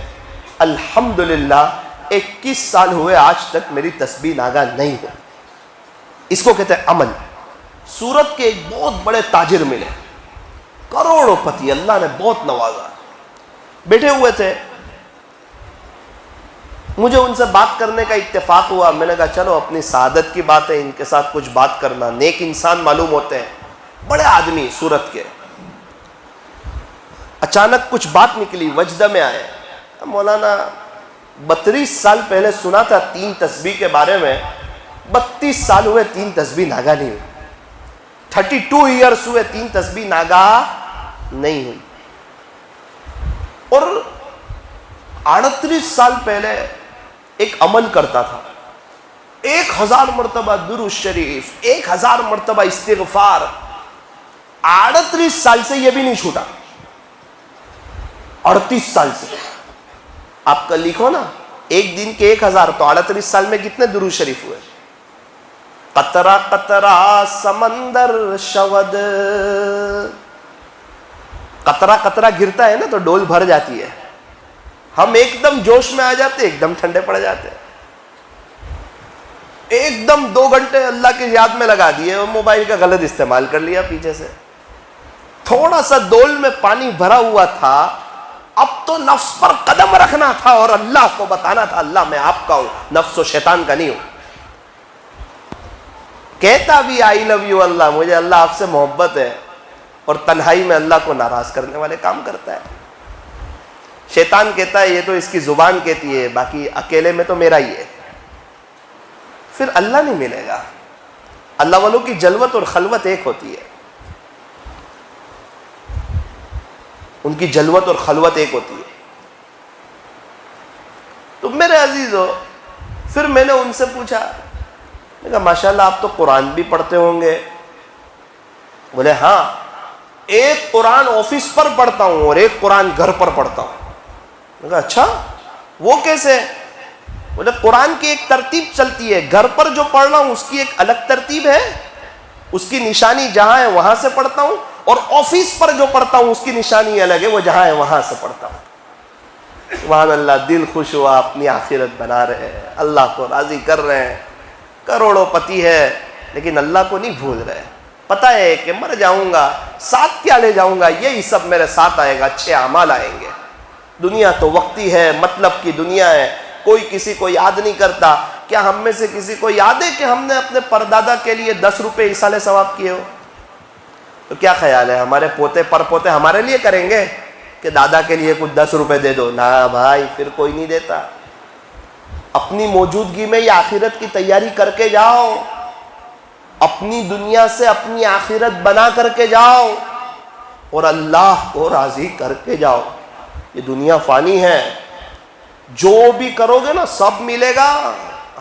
الحمدللہ 21 سال ہوئے آج تک میری تسبیح ناگا نہیں ہوئی۔ اس کو کہتے ہیں عمل۔ سورت کے ایک بہت بڑے تاجر ملے، کروڑوں پتی، اللہ نے بہت نوازا، بیٹھے ہوئے تھے، مجھے ان سے بات کرنے کا اتفاق ہوا، میں نے کہا چلو اپنی سعادت کی بات ہے، ان کے ساتھ کچھ بات کرنا، نیک انسان معلوم ہوتے ہیں، بڑے آدمی سورت کے۔ اچانک کچھ بات نکلی، وجدہ میں آئے، مولانا 32 سال پہلے سنا تھا 3 تسبیح کے بارے میں، 32 سال ہوئے 3 تسبیح ناگا نہیں ہوئی، 32 ایئرس ہوئے 3 تسبیح ناگا نہیں ہوئی۔ اور 38 سال پہلے ایک عمل کرتا تھا، 1000 مرتبہ درود شریف، 1000 مرتبہ استغفار، 38 سال سے یہ بھی نہیں چھوٹا، 38 سال سے۔ آپ کا لکھو نا ایک دن کے 1000 تو 38 سال میں کتنے درود شریف ہوئے؟ قطرہ قطرہ سمندر شود، قطرہ قطرہ گرتا ہے نا تو ڈول بھر جاتی ہے. ہم ایک دم جوش میں آ جاتے، ایک دم ٹھنڈے پڑ جاتے، ایک دم 2 گھنٹے اللہ کی یاد میں لگا دیے اور موبائل کا غلط استعمال کر لیا پیچھے سے. تھوڑا سا ڈول میں پانی بھرا ہوا تھا، اب تو نفس پر قدم رکھنا تھا اور اللہ کو بتانا تھا اللہ میں آپ کا ہوں، نفس و شیطان کا نہیں ہوں. کہتا بھی آئی لو یو اللہ، مجھے اللہ آپ سے محبت ہے، اور تنہائی میں اللہ کو ناراض کرنے والے کام کرتا ہے. شیطان کہتا ہے یہ تو اس کی زبان کہتی ہے، باقی اکیلے میں تو میرا ہی ہے. پھر اللہ نہیں ملے گا. اللہ والوں کی جلوت اور خلوت ایک ہوتی ہے، ان کی جلوت اور خلوت ایک ہوتی ہے. تو میرے عزیزو، پھر میں نے ان سے پوچھا، میں کہا ماشاءاللہ آپ تو قرآن بھی پڑھتے ہوں گے. بولے ہاں، ایک قرآن آفس پر پڑھتا ہوں اور ایک قرآن گھر پر پڑھتا ہوں. میں کہا اچھا وہ کیسے؟ بولے قرآن کی ایک ترتیب چلتی ہے، گھر پر جو پڑھ رہا ہوں اس کی ایک الگ ترتیب ہے، اس کی نشانی جہاں ہے وہاں سے پڑھتا ہوں، اور آفس پر جو پڑھتا ہوں اس کی نشانی الگ ہے، وہ جہاں ہے وہاں سے پڑھتا ہوں. سبحان اللہ، دل خوش ہوا، اپنی آخرت بنا رہے ہیں، اللہ کو راضی کر رہے ہیں. کروڑوں پتی ہے لیکن اللہ کو نہیں بھول رہے. پتہ ہے کہ مر جاؤں گا، ساتھ کیا لے جاؤں گا؟ یہی سب میرے ساتھ آئے گا، اچھے اعمال آئیں گے. دنیا تو وقتی ہے، مطلب کی دنیا ہے، کوئی کسی کو یاد نہیں کرتا. کیا ہم میں سے کسی کو یاد ہے کہ ہم نے اپنے پردادا کے لیے 10 روپے ایصال ثواب کیے ہو؟ تو کیا خیال ہے ہمارے پوتے پر پوتے ہمارے لیے کریں گے کہ دادا کے لیے کچھ 10 روپے دے دو؟ نہ بھائی، پھر کوئی نہیں دیتا. اپنی موجودگی میں یہ آخرت کی تیاری کر کے جاؤ، اپنی دنیا سے اپنی آخرت بنا کر کے جاؤ اور اللہ کو راضی کر کے جاؤ. یہ دنیا فانی ہے، جو بھی کرو گے نا سب ملے گا.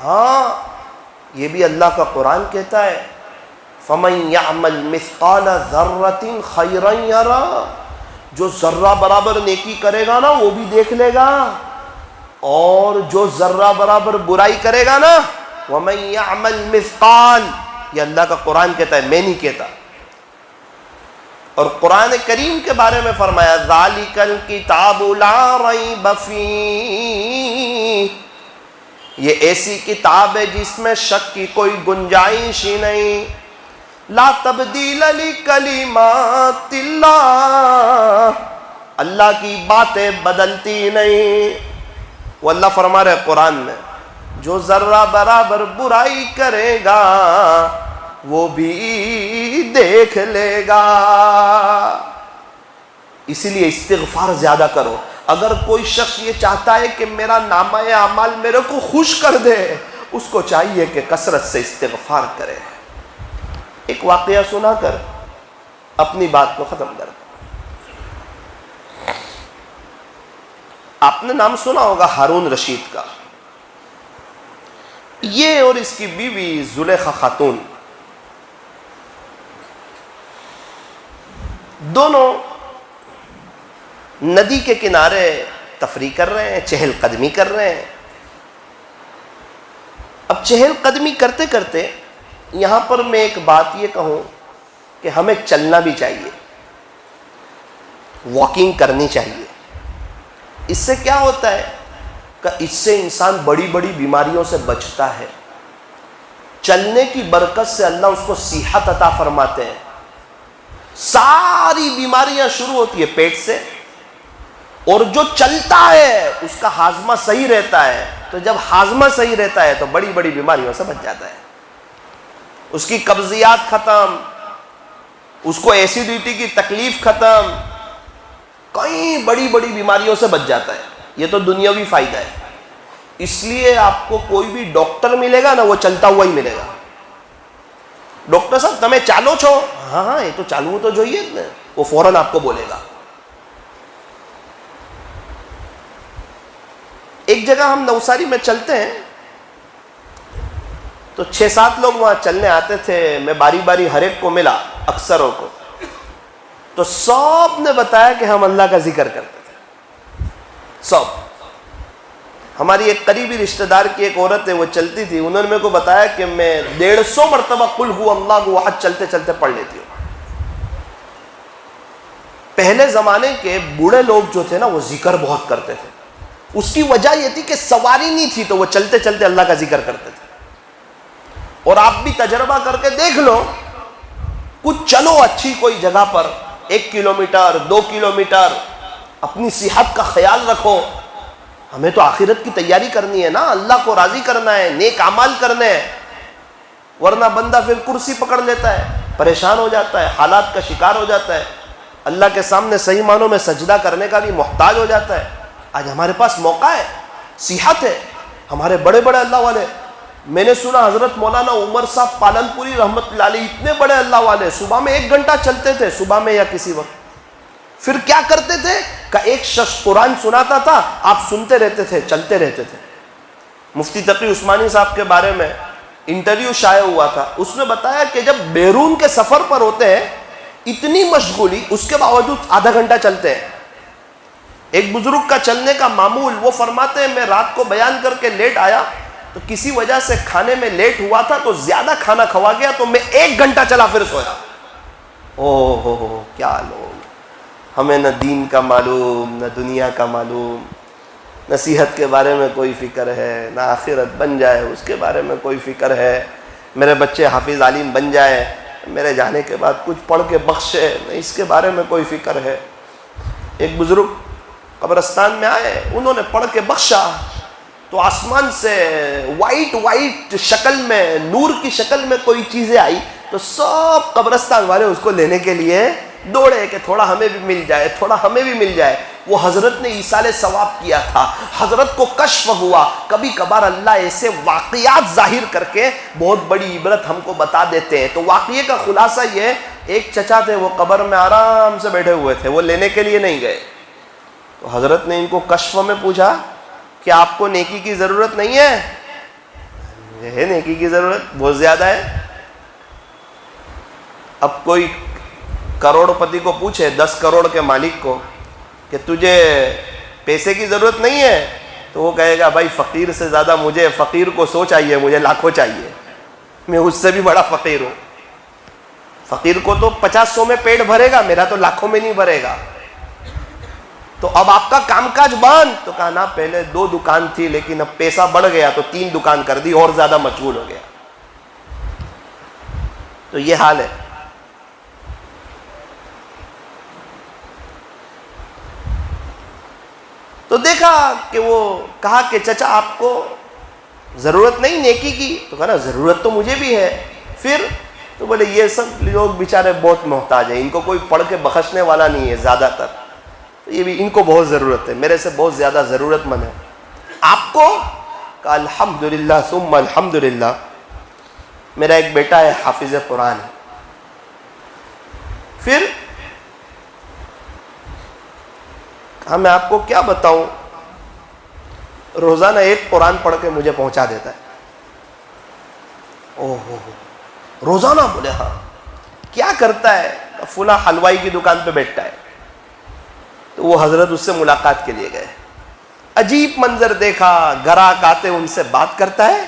ہاں، یہ بھی اللہ کا قرآن کہتا ہے فَمَن يَعْمَلْ مِثْقَالَ ذَرَّةٍ خَيْرًا يَرَى، جو ذرہ برابر نیکی کرے گا نا وہ بھی دیکھ لے گا، اور جو ذرہ برابر برائی کرے گا نا وَمَن يَعْمَلْ مِثْقَالَ، یہ اللہ کا قرآن کہتا ہے، میں نہیں کہتا. اور قرآن کریم کے بارے میں فرمایا ذَلِكَ الْكِتَابُ لَا رَيْبَ فِيهِ، یہ ایسی کتاب ہے جس میں شک کی کوئی گنجائش ہی نہیں. لا تبدیل لکلمات اللہ، اللہ کی باتیں بدلتی نہیں. وہ اللہ فرما رہے قرآن میں جو ذرہ برابر برائی کرے گا وہ بھی دیکھ لے گا. اسی لیے استغفار زیادہ کرو. اگر کوئی شخص یہ چاہتا ہے کہ میرا نامہ اعمال میرے کو خوش کر دے، اس کو چاہیے کہ کثرت سے استغفار کرے. ایک واقعہ سنا کر اپنی بات کو ختم کر. آپ نے نام سنا ہوگا ہارون رشید کا. یہ اور اس کی بیوی زلیخا خاتون دونوں ندی کے کنارے تفریح کر رہے ہیں، چہل قدمی کر رہے ہیں. اب چہل قدمی کرتے کرتے یہاں پر میں ایک بات یہ کہوں کہ ہمیں چلنا بھی چاہیے، واکنگ کرنی چاہیے. اس سے کیا ہوتا ہے کہ اس سے انسان بڑی بڑی بیماریوں سے بچتا ہے. چلنے کی برکت سے اللہ اس کو صحت عطا فرماتے ہیں. ساری بیماریاں شروع ہوتی ہے پیٹ سے، اور جو چلتا ہے اس کا ہاضمہ صحیح رہتا ہے. تو جب ہاضمہ صحیح رہتا ہے تو بڑی بڑی بیماریوں سے بچ جاتا ہے. اس کی قبضیات ختم، اس کو ایسیڈیٹی کی تکلیف ختم، کئی بڑی بڑی بیماریوں سے بچ جاتا ہے. یہ تو دنیاوی فائدہ ہے. اس لیے آپ کو کوئی بھی ڈاکٹر ملے گا نا وہ چلتا ہوا ہی ملے گا. ڈاکٹر صاحب تمہیں چالو چھو، ہاں ہاں یہ تو چالو تو جو ہی ہے، وہ فوراً آپ کو بولے گا. ایک جگہ ہم نوساری میں چلتے ہیں تو 6-7 لوگ وہاں چلنے آتے تھے. میں باری باری ہر ایک کو ملا، اکثروں کو، تو سب نے بتایا کہ ہم اللہ کا ذکر کرتے تھے. سب ہماری ایک قریبی رشتہ دار کی ایک عورت ہے، وہ چلتی تھی، انہوں نے میرے کو بتایا کہ میں 150 مرتبہ قل ہو اللہ احد چلتے چلتے پڑھ لیتی ہوں۔ پہلے زمانے کے بوڑھے لوگ جو تھے نا، وہ ذکر بہت کرتے تھے، اس کی وجہ یہ تھی کہ سواری نہیں تھی تو وہ چلتے چلتے اللہ کا ذکر کرتے تھے۔ اور آپ بھی تجربہ کر کے دیکھ لو، کچھ چلو اچھی کوئی جگہ پر 1 کلومیٹر 2 کلومیٹر، اپنی صحت کا خیال رکھو، ہمیں تو آخرت کی تیاری کرنی ہے نا، اللہ کو راضی کرنا ہے، نیک اعمال کرنے ہیں، ورنہ بندہ پھر کرسی پکڑ لیتا ہے، پریشان ہو جاتا ہے، حالات کا شکار ہو جاتا ہے، اللہ کے سامنے صحیح معنوں میں سجدہ کرنے کا بھی محتاج ہو جاتا ہے۔ آج ہمارے پاس موقع ہے، صحت ہے، ہمارے بڑے بڑے اللہ والے، میں نے سنا حضرت مولانا عمر صاحب پالن پوری رحمت اللہ علیہ، اتنے بڑے اللہ والے، صبح میں 1 گھنٹہ چلتے تھے، صبح میں یا کسی وقت۔ پھر کیا کرتے تھے کہ ایک شخص قرآن سناتا تھا، آپ سنتے رہتے تھے، چلتے رہتے تھے۔ مفتی تقی عثمانی صاحب کے بارے میں انٹرویو شائع ہوا تھا، اس نے بتایا کہ جب بیرون کے سفر پر ہوتے ہیں، اتنی مشغولی، اس کے باوجود آدھا گھنٹہ چلتے ہیں۔ ایک بزرگ کا چلنے کا معمول، وہ فرماتے ہیں میں رات کو بیان کر کے لیٹ آیا تو کسی وجہ سے کھانے میں لیٹ ہوا تھا تو زیادہ کھانا کھوا گیا تو میں 1 گھنٹہ چلا پھر سویا۔ ہو کیا لوگ، ہمیں نہ دین کا معلوم، نہ دنیا کا معلوم، نصیحت کے بارے میں کوئی فکر ہے، نہ آخرت بن جائے اس کے بارے میں کوئی فکر ہے، میرے بچے حافظ عالم بن جائے، میرے جانے کے بعد کچھ پڑھ کے بخشے، نہ اس کے بارے میں کوئی فکر ہے۔ ایک بزرگ قبرستان میں آئے، انہوں نے پڑھ کے بخشا تو آسمان سے وائٹ شکل میں، نور کی شکل میں کوئی چیزیں آئی تو سب قبرستان والے اس کو لینے کے لیے دوڑے کہ تھوڑا ہمیں بھی مل جائے، تھوڑا ہمیں بھی مل جائے۔ وہ حضرت نے ایصال ثواب کیا تھا، حضرت کو کشف ہوا۔ کبھی کبھار اللہ ایسے واقعات ظاہر کر کے بہت بڑی عبرت ہم کو بتا دیتے ہیں۔ تو واقعے کا خلاصہ یہ، ایک چچا تھے، وہ قبر میں آرام سے بیٹھے ہوئے تھے، وہ لینے کے لیے نہیں گئے۔ تو حضرت نے ان کو کشف میں پوچھا کہ آپ کو نیکی کی ضرورت نہیں ہے؟ مجھے ہے نیکی کی ضرورت، بہت زیادہ ہے۔ اب کوئی کروڑ پتی کو پوچھے، 10 کروڑ کے مالک کو، کہ تجھے پیسے کی ضرورت نہیں ہے، تو وہ کہے گا بھائی فقیر سے زیادہ مجھے، فقیر کو 100 چاہیے، مجھے لاکھوں چاہیے، میں اس سے بھی بڑا فقیر ہوں۔ فقیر کو تو 50-100 میں پیٹ بھرے گا، میرا تو لاکھوں میں نہیں بھرے گا۔ تو اب آپ کا کام کاج بند، تو کہا نا پہلے 2 دکان تھی لیکن اب پیسہ بڑھ گیا تو 3 دکان کر دی، اور زیادہ مشغول ہو گیا۔ تو یہ حال ہے۔ تو دیکھا کہ وہ کہا کہ چچا آپ کو ضرورت نہیں نیکی کی؟ تو کہا نا ضرورت تو مجھے بھی ہے۔ پھر تو بولے یہ سب لوگ بیچارے بہت محتاج ہیں، ان کو کوئی پڑھ کے بخشنے والا نہیں ہے زیادہ تر، یہ بھی ان کو بہت ضرورت ہے، میرے سے بہت زیادہ ضرورت مند ہے۔ آپ کو؟ کہا الحمدللہ ثم الحمدللہ، میرا ایک بیٹا ہے حافظ قرآن ہے۔ پھر کہا میں آپ کو کیا بتاؤں، روزانہ 1 قرآن پڑھ کے مجھے پہنچا دیتا ہے۔ روزانہ؟ بولے ہاں۔ کیا کرتا ہے؟ فلاں حلوائی کی دکان پہ بیٹھتا ہے۔ تو وہ حضرت اس سے ملاقات کے لیے گئے، عجیب منظر دیکھا، گراہک آتے ان سے بات کرتا ہے،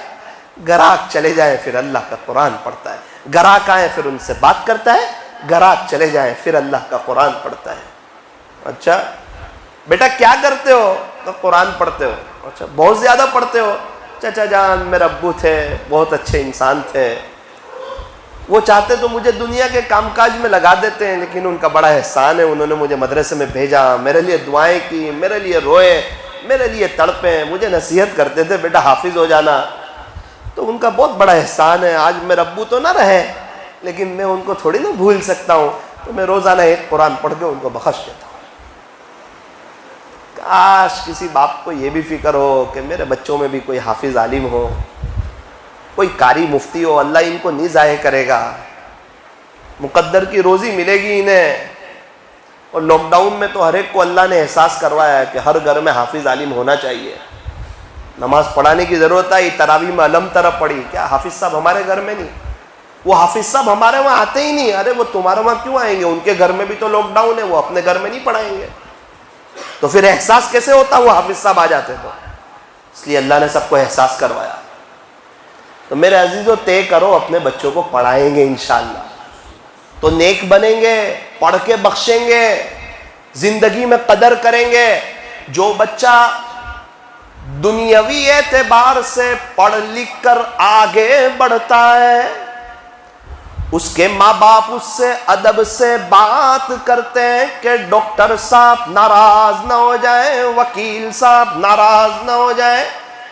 گراہک چلے جائیں پھر اللہ کا قرآن پڑھتا ہے، گراہک آئے پھر ان سے بات کرتا ہے، گراہک چلے جائیں پھر اللہ کا قرآن پڑھتا ہے۔ اچھا بیٹا کیا کرتے ہو؟ تو قرآن پڑھتے ہو۔ اچھا بہت زیادہ پڑھتے ہو؟ چچا جان میرے ابو تھے، بہت اچھے انسان تھے، وہ چاہتے تو مجھے دنیا کے کام کاج میں لگا دیتے ہیں، لیکن ان کا بڑا احسان ہے، انہوں نے مجھے مدرسے میں بھیجا، میرے لیے دعائیں کی، میرے لیے روئے، میرے لیے تڑپے، مجھے نصیحت کرتے تھے بیٹا حافظ ہو جانا، تو ان کا بہت بڑا احسان ہے۔ آج میرے ابو تو نہ رہے لیکن میں ان کو تھوڑی نہ بھول سکتا ہوں، تو میں روزانہ 1 قرآن پڑھ کے ان کو بخش دیتا ہوں۔ کاش کسی باپ کو یہ بھی فکر ہو کہ میرے بچوں میں بھی کوئی حافظ عالم ہو، کوئی قاری مفتی ہو، اللہ ان کو نہیں ضائع کرے گا، مقدر کی روزی ملے گی انہیں۔ اور لاک ڈاؤن میں تو ہر ایک کو اللہ نے احساس کروایا ہے کہ ہر گھر میں حافظ عالم ہونا چاہیے۔ نماز پڑھانے کی ضرورت آئی، تراویح میں علم طرف پڑھی، کیا حافظ صاحب ہمارے گھر میں نہیں؟ وہ حافظ صاحب ہمارے وہاں آتے ہی نہیں۔ ارے وہ تمہارے وہاں کیوں آئیں گے؟ ان کے گھر میں بھی تو لاک ڈاؤن ہے، وہ اپنے گھر میں نہیں پڑھائیں گے۔ تو پھر احساس کیسے ہوتا وہ حافظ صاحب آ جاتے تو؟ اس لیے اللہ نے سب کو احساس کروایا. تو میرے عزیزو طے کرو اپنے بچوں کو پڑھائیں گے انشاءاللہ تو نیک بنیں گے, پڑھ کے بخشیں گے, زندگی میں قدر کریں گے. جو بچہ دنیاوی اعتبار سے پڑھ لکھ کر آگے بڑھتا ہے, اس کے ماں باپ اس سے ادب سے بات کرتے ہیں کہ ڈاکٹر صاحب ناراض نہ ہو جائیں, وکیل صاحب ناراض نہ ہو جائیں,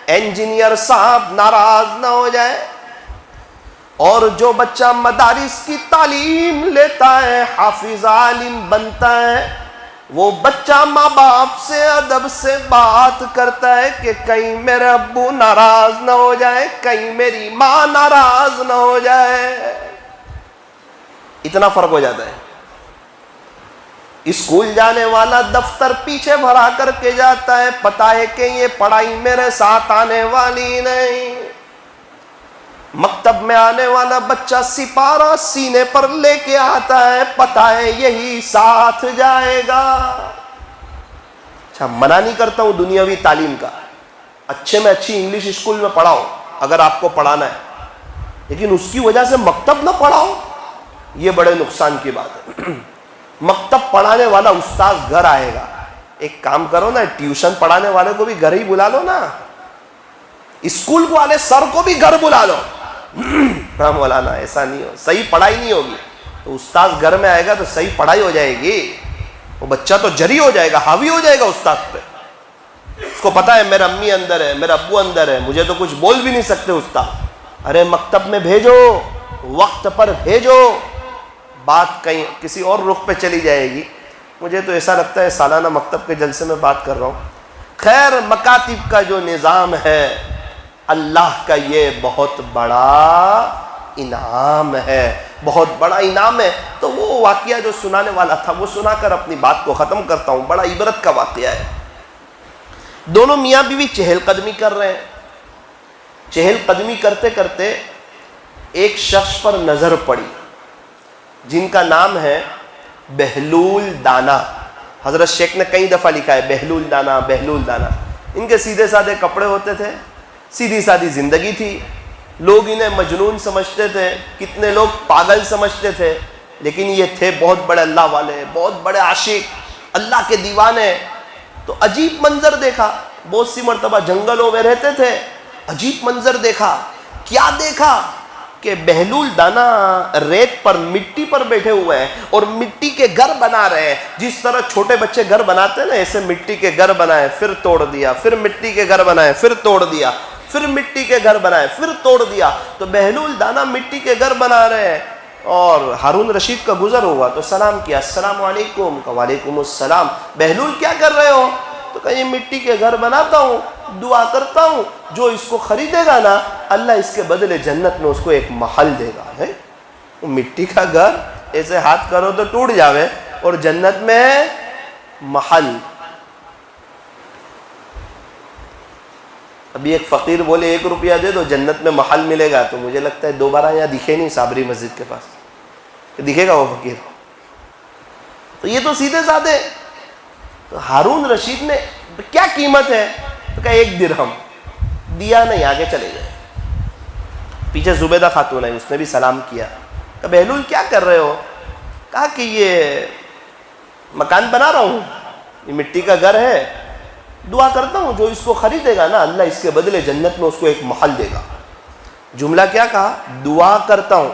انجینئر صاحب ناراض نہ ہو جائیں. اور جو بچہ مدارس کی تعلیم لیتا ہے, حافظ عالم بنتا ہے, وہ بچہ ماں باپ سے ادب سے بات کرتا ہے کہ کہیں میرے ابو ناراض نہ ہو جائے, کہیں میری ماں ناراض نہ ہو جائے. اتنا فرق ہو جاتا ہے. اسکول جانے والا دفتر پیچھے بھرا کر کے جاتا ہے, پتہ ہے کہ یہ پڑھائی میرے ساتھ آنے والی نہیں. مکتب میں آنے والا بچہ سپارہ سینے پر لے کے آتا ہے, پتہ ہے یہی ساتھ جائے گا. اچھا, منع نہیں کرتا ہوں دنیاوی تعلیم کا, اچھے میں اچھی انگلش اسکول میں پڑھاؤ اگر آپ کو پڑھانا ہے, لیکن اس کی وجہ سے مکتب نہ پڑھاؤ, یہ بڑے نقصان کی بات ہے. مکتب پڑھانے والا استاد گھر آئے گا. ایک کام کرو نا, ٹیوشن پڑھانے والے کو بھی گھر ہی بلا لو نا, اسکول والے سر کو بھی گھر بلا لو. ہاں مولانا ایسا نہیں ہو, صحیح پڑھائی نہیں ہوگی تو استاد گھر میں آئے گا تو صحیح پڑھائی ہو جائے گی. وہ بچہ تو جری ہو جائے گا, حاوی ہو جائے گا استاد پہ. اس کو پتا ہے میرا امی اندر ہے, میرا ابو اندر ہے, مجھے تو کچھ بول بھی نہیں سکتے استاد. ارے مکتب میں بھیجو, وقت پر بھیجو, بات کہیں کسی اور رخ پہ چلی جائے گی. مجھے تو ایسا لگتا ہے سالانہ مکتب کے جلسے میں بات کر رہا ہوں. خیر, مکاتب کا جو نظام ہے اللہ کا یہ بہت بڑا انعام ہے, بہت بڑا انعام ہے. تو وہ واقعہ جو سنانے والا تھا وہ سنا کر اپنی بات کو ختم کرتا ہوں. بڑا عبرت کا واقعہ ہے. دونوں میاں بیوی چہل قدمی کر رہے ہیں. چہل قدمی کرتے کرتے ایک شخص پر نظر پڑی جن کا نام ہے بہلول دانا. حضرت شیخ نے کئی دفعہ لکھا ہے بہلول دانا, بہلول دانا. ان کے سیدھے سادے کپڑے ہوتے تھے, سیدھی سادی زندگی تھی. لوگ انہیں مجنون سمجھتے تھے, کتنے لوگ پاگل سمجھتے تھے, لیکن یہ تھے بہت بڑے اللہ والے, بہت بڑے عاشق, اللہ کے دیوانے. تو عجیب منظر دیکھا, بہت سی مرتبہ جنگلوں میں رہتے تھے, عجیب منظر دیکھا. کیا دیکھا کہ بہلول دانا ریت پر, مٹی پر بیٹھے ہوئے ہیں اور مٹی کے گھر بنا رہے ہیں. جس طرح چھوٹے بچے گھر بناتے ہیں نا, ایسے مٹی کے گھر بنائے, پھر توڑ دیا, پھر مٹی کے گھر بنائے, پھر توڑ دیا, پھر مٹی کے گھر بنائے, پھر توڑ دیا. تو بہلول دانا مٹی کے گھر بنا رہے ہیں اور ہارون رشید کا گزر ہوا تو سلام کیا, السلام علیکم. وعلیکم السلام. بہلول کیا کر رہے ہو؟ تو کہا یہ مٹی کے گھر بناتا ہوں, دعا کرتا ہوں, جو اس کو خریدے گا نا اللہ اس کے بدلے جنت میں اس کو ایک محل دے گا. ہے مٹی کا گھر ایسے ہاتھ کرو تو ٹوٹ جاوے, اور جنت میں محل. ابھی ایک فقیر بولے 1 روپیہ دے دو جنت میں محل ملے گا, تو مجھے لگتا ہے دوبارہ یہاں دکھے نہیں صابری مسجد کے پاس, دکھے گا وہ فقیر. تو یہ تو سیدھے سادے. تو ہارون رشید نے کیا قیمت ہے؟ تو کہا 1 درہم. دیا نہیں, آگے چلے گئے. پیچھے زبیدہ خاتون ہے, اس نے بھی سلام کیا. کہا بہلول کیا کر رہے ہو؟ کہا کہ یہ مکان بنا رہا ہوں, یہ مٹی کا گھر ہے, دعا کرتا ہوں جو اس کو خریدے گا نا اللہ اس کے بدلے جنت میں اس کو ایک محل دے گا. جملہ کیا کہا؟ دعا کرتا ہوں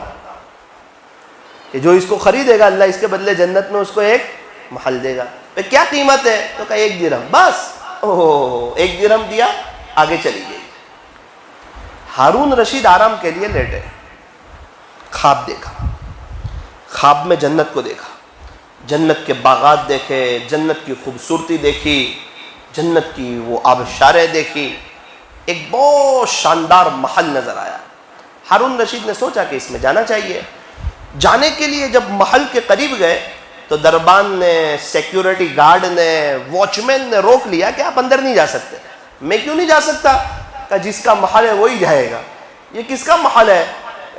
کہ جو اس کو خریدے گا اللہ اس کے بدلے جنت میں اس کو ایک محل دے گا. کیا قیمت ہے؟ تو کہا 1 درہم. بس 1 درہم دیا, آگے چلی گئی. ہارون رشید آرام کے لیے لیٹے, خواب دیکھا, خواب میں جنت کو دیکھا, جنت کے باغات دیکھے, جنت کی خوبصورتی دیکھی, جنت کی وہ آبشاریں دیکھی, ایک بہت شاندار محل نظر آیا. ہارون رشید نے سوچا کہ اس میں جانا چاہیے. جانے کے لیے جب محل کے قریب گئے تو دربان نے, سیکیورٹی گارڈ نے, واچ مین نے روک لیا کہ آپ اندر نہیں جا سکتے. میں کیوں نہیں جا سکتا؟ کہ جس کا محل ہے وہی جائے گا. یہ کس کا محل ہے؟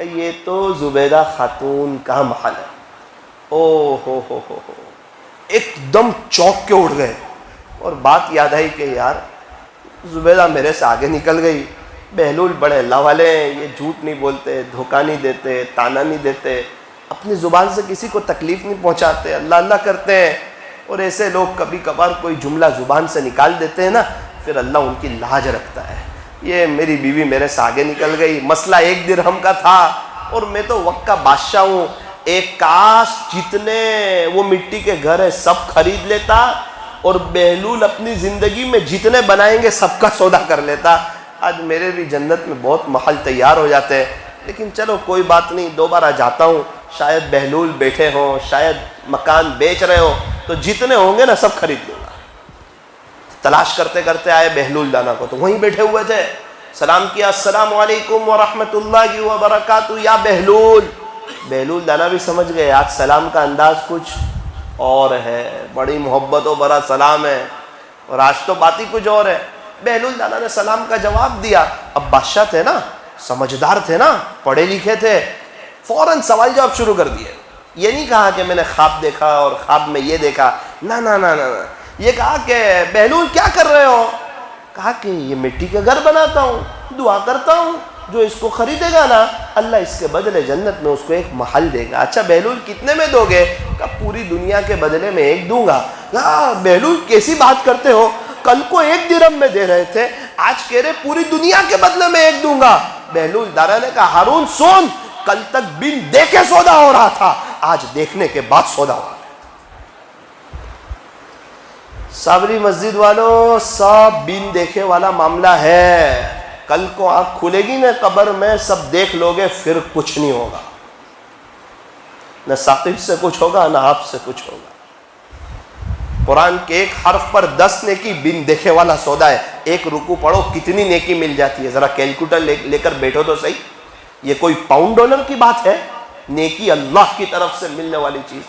یہ تو زبیدہ خاتون کا محل ہے. او ہو ایک دم چونک کے اٹھ گئے اور بات یاد آئی کہ یار زبیدہ میرے سے آگے نکل گئی. بہلول بڑے اللہ والے ہیں, یہ جھوٹ نہیں بولتے, دھوکہ نہیں دیتے, تانا نہیں دیتے, اپنی زبان سے کسی کو تکلیف نہیں پہنچاتے, اللہ اللہ کرتے ہیں. اور ایسے لوگ کبھی کبھار کوئی جملہ زبان سے نکال دیتے ہیں نا, پھر اللہ ان کی لاج رکھتا ہے. یہ میری بیوی میرے سے آگے نکل گئی, مسئلہ 1 درہم کا تھا اور میں تو وقت کا بادشاہ ہوں. ایک کاش جتنے وہ مٹی کے گھر ہیں سب خرید لیتا اور بہلول اپنی زندگی میں جتنے بنائیں گے سب کا سودا کر لیتا. آج میرے بھی جنت میں بہت محل تیار ہو جاتے ہیں. لیکن چلو کوئی بات نہیں, دوبارہ جاتا ہوں, شاید بہلول بیٹھے ہوں, شاید مکان بیچ رہے ہوں, تو جتنے ہوں گے نا سب خرید لوں گا. تلاش کرتے کرتے آئے بہلول دانا کو, تو وہیں بیٹھے ہوئے تھے. سلام کیا, السلام علیکم ورحمۃ اللہ وبرکاتہ یا بہلول. بہلول دانا بھی سمجھ گئے آج سلام کا انداز کچھ اور ہے, بڑی محبت و بڑا سلام ہے اور آج تو بات ہی کچھ اور ہے. بہلول دانا نے سلام کا جواب دیا. اب بادشاہ تھے نا, سمجھدار تھے نا, پڑھے لکھے تھے, فوراً سوال جواب شروع کر دیے. یہ نہیں کہا کہ میں نے خواب دیکھا اور خواب میں یہ دیکھا, نا نا نا نا, یہ کہا کہ بہلول کیا کر رہے ہو؟ کہا کہ یہ مٹی کے گھر بناتا ہوں, دعا کرتا ہوں, جو اس کو خریدے گا نا اللہ اس کے بدلے جنت میں اس کو ایک محل دے گا. اچھا بہلول کتنے میں دو گے؟ کہا پوری دنیا کے بدلے میں 1 دوں گا. کہا بہلول کیسی بات کرتے ہو, کل کو 1 درہم میں دے رہے تھے, آج کہہ رہے پوری دنیا کے بدلے میں 1 دوں گا. بہلول دانا نے کہا ہارون سن, کل تک بن دیکھے سودا ہو رہا تھا, آج دیکھنے کے بعد سودا ہو رہا ہے. صابری مسجد والوں, سب بن دیکھے والا معاملہ ہے. کل کو آنکھ کھلے گی نا قبر میں, سب دیکھ لوگے, پھر کچھ نہیں ہوگا. نہ ثاقب سے کچھ ہوگا نہ آپ سے کچھ ہوگا. قرآن کے ایک حرف پر 10 نیکی بن دیکھے والا سودا ہے. ایک رکوع پڑھو کتنی نیکی مل جاتی ہے, ذرا کیلکولیٹر لے کر بیٹھو تو صحیح. یہ کوئی پاؤنڈ ڈالر کی بات ہے, نیکی اللہ کی طرف سے ملنے والی چیز.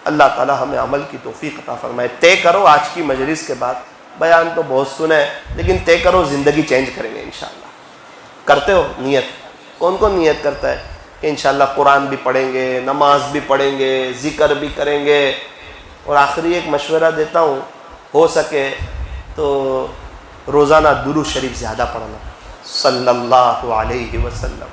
اللہ تعالی ہمیں عمل کی توفیق عطا فرمائے. طے کرو آج کی مجلس کے بعد, بیان تو بہت سنے لیکن طے کرو زندگی چینج کریں گے انشاءاللہ. کرتے ہو نیت؟ کون کون نیت کرتا ہے کہ انشاءاللہ قرآن بھی پڑھیں گے, نماز بھی پڑھیں گے, ذکر بھی کریں گے. اور آخری ایک مشورہ دیتا ہوں, ہو سکے تو روزانہ درود شریف زیادہ پڑھنا صلی اللہ علیہ وسلم.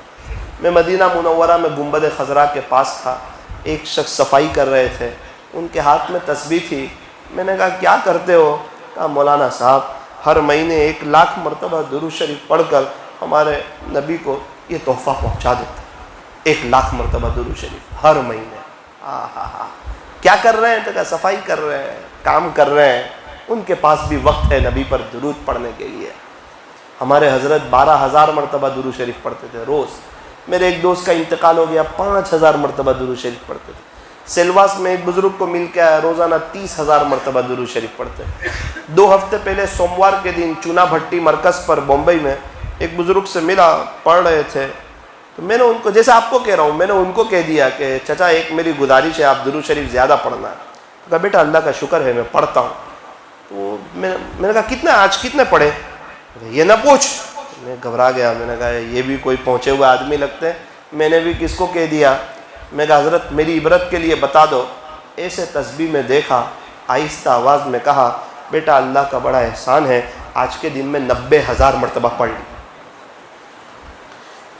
میں مدینہ منورہ میں گنبد خضرا کے پاس تھا, ایک شخص صفائی کر رہے تھے, ان کے ہاتھ میں تسبیح تھی. میں نے کہا کیا کرتے ہو؟ کہا مولانا صاحب ہر مہینے 1,00,000 مرتبہ درود شریف پڑھ کر ہمارے نبی کو یہ تحفہ پہنچا دیتے. 1,00,000 مرتبہ درود شریف ہر مہینے. کیا کر رہے ہیں؟ تو کہا صفائی کر رہے ہیں, کام کر رہے ہیں. ان کے پاس بھی وقت ہے نبی پر درود پڑھنے کے لیے. ہمارے حضرت 12,000 مرتبہ درود شریف پڑھتے تھے روز. میرے ایک دوست کا انتقال ہو گیا, 5,000 مرتبہ درود شریف پڑھتے تھے. سلواس میں ایک بزرگ کو مل کے آیا, روزانہ 30,000 مرتبہ درود شریف پڑھتے. 2 ہفتے پہلے سوموار کے دن چونا بھٹی مرکز پر بمبئی میں ایک بزرگ سے ملا, پڑھ رہے تھے. تو میں نے ان کو, جیسے آپ کو کہہ رہا ہوں, میں نے ان کو کہہ دیا کہ چچا ایک میری گزارش ہے, آپ درود شریف زیادہ پڑھنا ہے. کہا بیٹا اللہ کا شکر ہے میں پڑھتا ہوں. تو میں نے کہا کتنے, آج کتنے پڑھے؟ یہ نہ پوچھ. میں گھبرا گیا, میں نے کہا یہ بھی کوئی پہنچے ہوئے آدمی لگتے ہیں. میں نے بھی کس کو کہہ دیا. میں کہا حضرت میری عبرت کے لیے بتا دو. ایسے تسبیح میں دیکھا, آہستہ آواز میں کہا بیٹا اللہ کا بڑا احسان ہے, آج کے دن میں 90,000 مرتبہ پڑھ لی.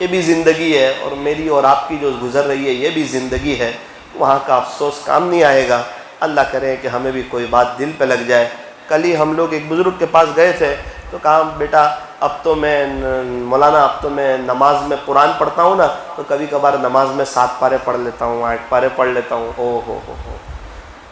یہ بھی زندگی ہے, اور میری اور آپ کی جو گزر رہی ہے یہ بھی زندگی ہے. وہاں کا افسوس کام نہیں آئے گا. اللہ کرے کہ ہمیں بھی کوئی بات دل پہ لگ جائے. کل ہی ہم لوگ ایک بزرگ کے پاس گئے تھے, تو کہا بیٹا اب تو میں مولانا اب تو میں نماز میں قرآن پڑھتا ہوں نا, تو کبھی کبھار نماز میں 7 پارے پڑھ لیتا ہوں, 8 پارے پڑھ لیتا ہوں. ہو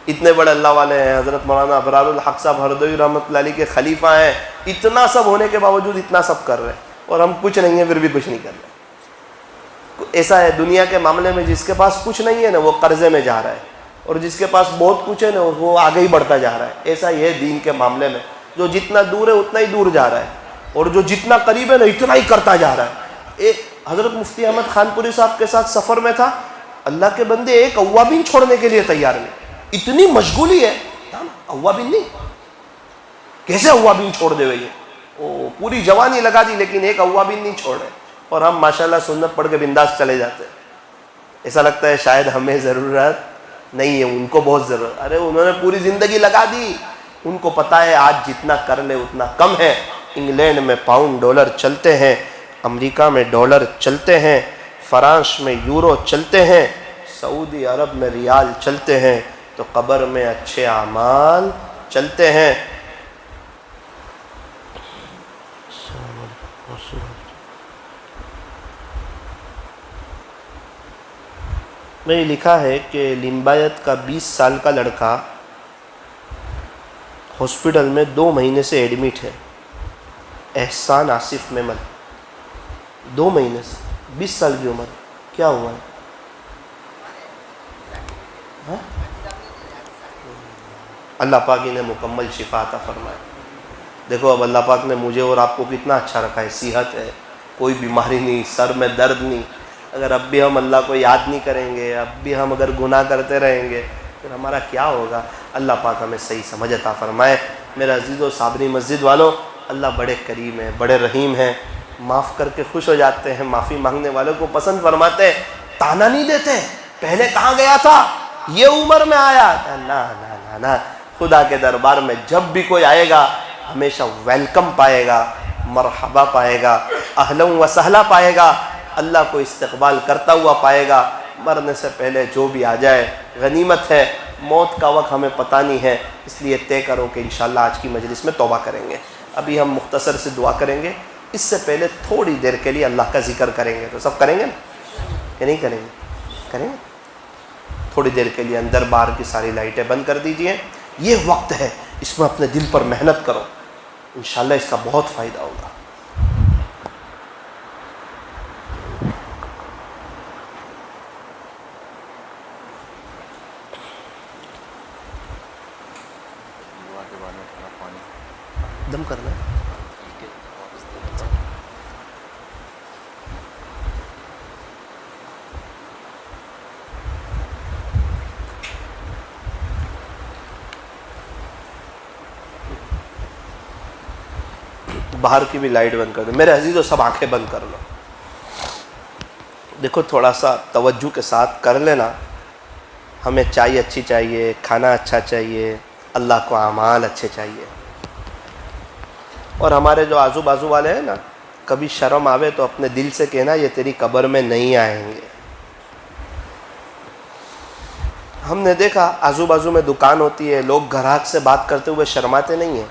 اتنے بڑے اللہ والے ہیں. حضرت مولانا ابرار الحق صاحب ہردوئی رحمۃ اللہ علیہ کے خلیفہ ہیں. اتنا سب ہونے کے باوجود اتنا سب کر رہے ہیں, اور ہم کچھ نہیں ہیں پھر بھی کچھ نہیں کر رہے. ایسا ہے دنیا کے معاملے میں, جس کے پاس کچھ نہیں ہے نا وہ قرضے میں جا رہا ہے, اور جس کے پاس بہت کچھ ہے نا وہ آگے ہی بڑھتا جا رہا ہے. ایسا یہ دین کے معاملے میں, جو جتنا دور ہے اتنا ہی دور جا رہا ہے, اور جو جتنا قریب ہے نا اتنا ہی کرتا جا رہا ہے. ایک حضرت مفتی احمد خان پوری صاحب کے ساتھ سفر میں تھا, اللہ کے بندے ایک اوابین چھوڑنے کے لیے تیار نہیں. اتنی مشغولی ہے, اوابین نہیں, کیسے اوابین چھوڑ دے ہوئے, وہ پوری جوانی لگا دی لیکن ایک اوابین نہیں چھوڑ رہے. اور ہم ماشاءاللہ سنت پڑھ کے بنداس چلے جاتے ہیں. ایسا لگتا ہے شاید ہمیں ضرورت نہیں ہے, ان کو بہت ضرورت. ارے انہوں نے پوری زندگی لگا دی, ان کو پتہ ہے آج جتنا کر لے اتنا کم ہے۔ انگلینڈ میں پاؤنڈ ڈالر چلتے ہیں، امریکہ میں ڈالر چلتے ہیں، فرانس میں یورو چلتے ہیں، سعودی عرب میں ریال چلتے ہیں، تو قبر میں اچھے اعمال چلتے ہیں۔ میں لکھا ہے کہ لمبایت کا 20 سال کا لڑکا ہاسپٹل میں 2 مہینے سے ایڈمٹ ہے، احسان آصف میمن، 2 مہینے سے، 20 سال کی عمر، کیا ہوا ہے؟ اللہ پاک انہیں مکمل شفا عطا فرمائے۔ دیکھو اب اللہ پاک نے مجھے اور آپ کو کتنا اچھا رکھا ہے، صحت ہے، کوئی بیماری نہیں، سر میں درد نہیں۔ اگر اب بھی ہم اللہ کو یاد نہیں کریں گے، اب بھی ہم اگر گناہ کرتے رہیں گے، پھر ہمارا کیا ہوگا؟ اللہ پاک ہمیں صحیح سمجھ عطا فرمائے۔ میرے عزیزو صابری مسجد والوں، اللہ بڑے کریم ہیں، بڑے رحیم ہیں، معاف کر کے خوش ہو جاتے ہیں، معافی مانگنے والوں کو پسند فرماتے ہیں، تانا نہیں دیتے پہلے کہاں گیا تھا، یہ عمر میں آیا، نا نا نا نا، خدا کے دربار میں جب بھی کوئی آئے گا ہمیشہ ویلکم پائے گا، مرحبا پائے گا، اہلا و سہلا پائے گا، اللہ کو استقبال کرتا ہوا پائے گا۔ مرنے سے پہلے جو بھی آ جائے غنیمت ہے، موت کا وقت ہمیں پتہ نہیں ہے، اس لیے طے کرو کہ انشاءاللہ آج کی مجلس میں توبہ کریں گے۔ ابھی ہم مختصر سے دعا کریں گے، اس سے پہلے تھوڑی دیر کے لیے اللہ کا ذکر کریں گے، تو سب کریں گے نا کہ نہیں کریں گے؟ کریں گے۔ تھوڑی دیر کے لیے اندر باہر کی ساری لائٹیں بند کر دیجئے، یہ وقت ہے، اس میں اپنے دل پر محنت کرو، انشاءاللہ اس کا بہت فائدہ ہوگا۔ دم کرنا ہے۔ باہر کی بھی لائٹ بند کر دو۔ میرے عزیزو سب آنکھیں بند کر لو۔ دیکھو تھوڑا سا توجہ کے ساتھ کر لینا، ہمیں چائے اچھی چاہیے، کھانا اچھا چاہیے، اللہ کو اعمال اچھے چاہیے، اور ہمارے جو آزو بازو والے ہیں نا، کبھی شرم آوے تو اپنے دل سے کہنا یہ تیری قبر میں نہیں آئیں گے۔ ہم نے دیکھا آزو بازو میں دکان ہوتی ہے، لوگ گراہک سے بات کرتے ہوئے شرماتے نہیں ہیں،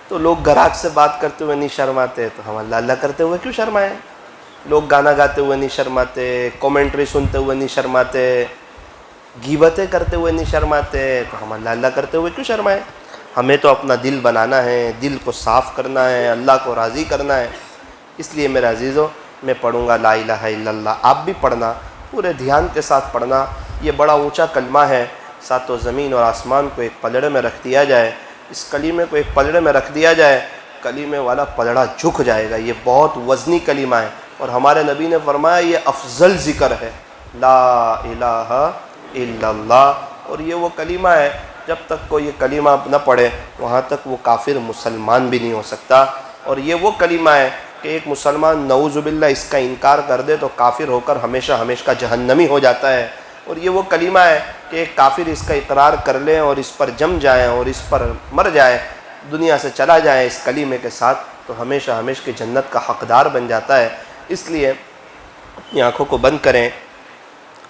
تو لوگ گراہک سے بات کرتے ہوئے نہیں شرماتے تو ہم اللہ اللہ کرتے ہوئے کیوں شرمائیں؟ لوگ گانا گاتے ہوئے نہیں شرماتے، کومنٹری سنتے ہوئے نہیں شرماتے، غیبتیں کرتے ہوئے نہیں شرماتے، تو ہم اللہ اللہ کرتے ہوئے کیوں شرمائیں؟ ہمیں تو اپنا دل بنانا ہے، دل کو صاف کرنا ہے، اللہ کو راضی کرنا ہے۔ اس لیے میرے عزیزوں، میں پڑھوں گا لا الہ الا اللہ، آپ بھی پڑھنا، پورے دھیان کے ساتھ پڑھنا۔ یہ بڑا اونچا کلمہ ہے، ساتوں زمین اور آسمان کو ایک پلڑے میں رکھ دیا جائے، اس کلمے کو ایک پلڑے میں رکھ دیا جائے، کلمے والا پلڑا جھک جائے گا۔ یہ بہت وزنی کلمہ ہے، اور ہمارے نبی نے فرمایا یہ افضل ذکر ہے، لا الہ الا اللہ۔ اور یہ وہ کلمہ ہے، جب تک کوئی یہ کلمہ نہ پڑھے وہاں تک وہ کافر مسلمان بھی نہیں ہو سکتا۔ اور یہ وہ کلمہ ہے کہ ایک مسلمان نعوذ باللہ اس کا انکار کر دے تو کافر ہو کر ہمیشہ ہمیشہ کا جہنمی ہو جاتا ہے۔ اور یہ وہ کلمہ ہے کہ ایک کافر اس کا اقرار کر لے اور اس پر جم جائے اور اس پر مر جائے، دنیا سے چلا جائے اس کلمے کے ساتھ، تو ہمیشہ ہمیشہ کی جنت کا حقدار بن جاتا ہے۔ اس لیے اپنی آنکھوں کو بند کریں،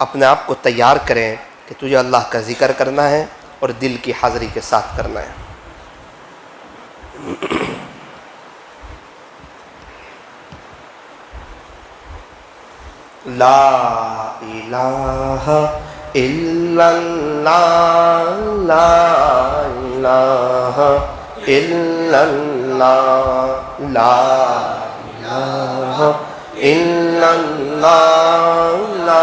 اپنے آپ کو تیار کریں کہ تجھے اللہ کا ذکر کرنا ہے اور دل کی حاضری کے ساتھ کرنا ہے۔ لا الہ الا اللہ، لا الہ الا اللہ، لا الہ الا اللہ، لا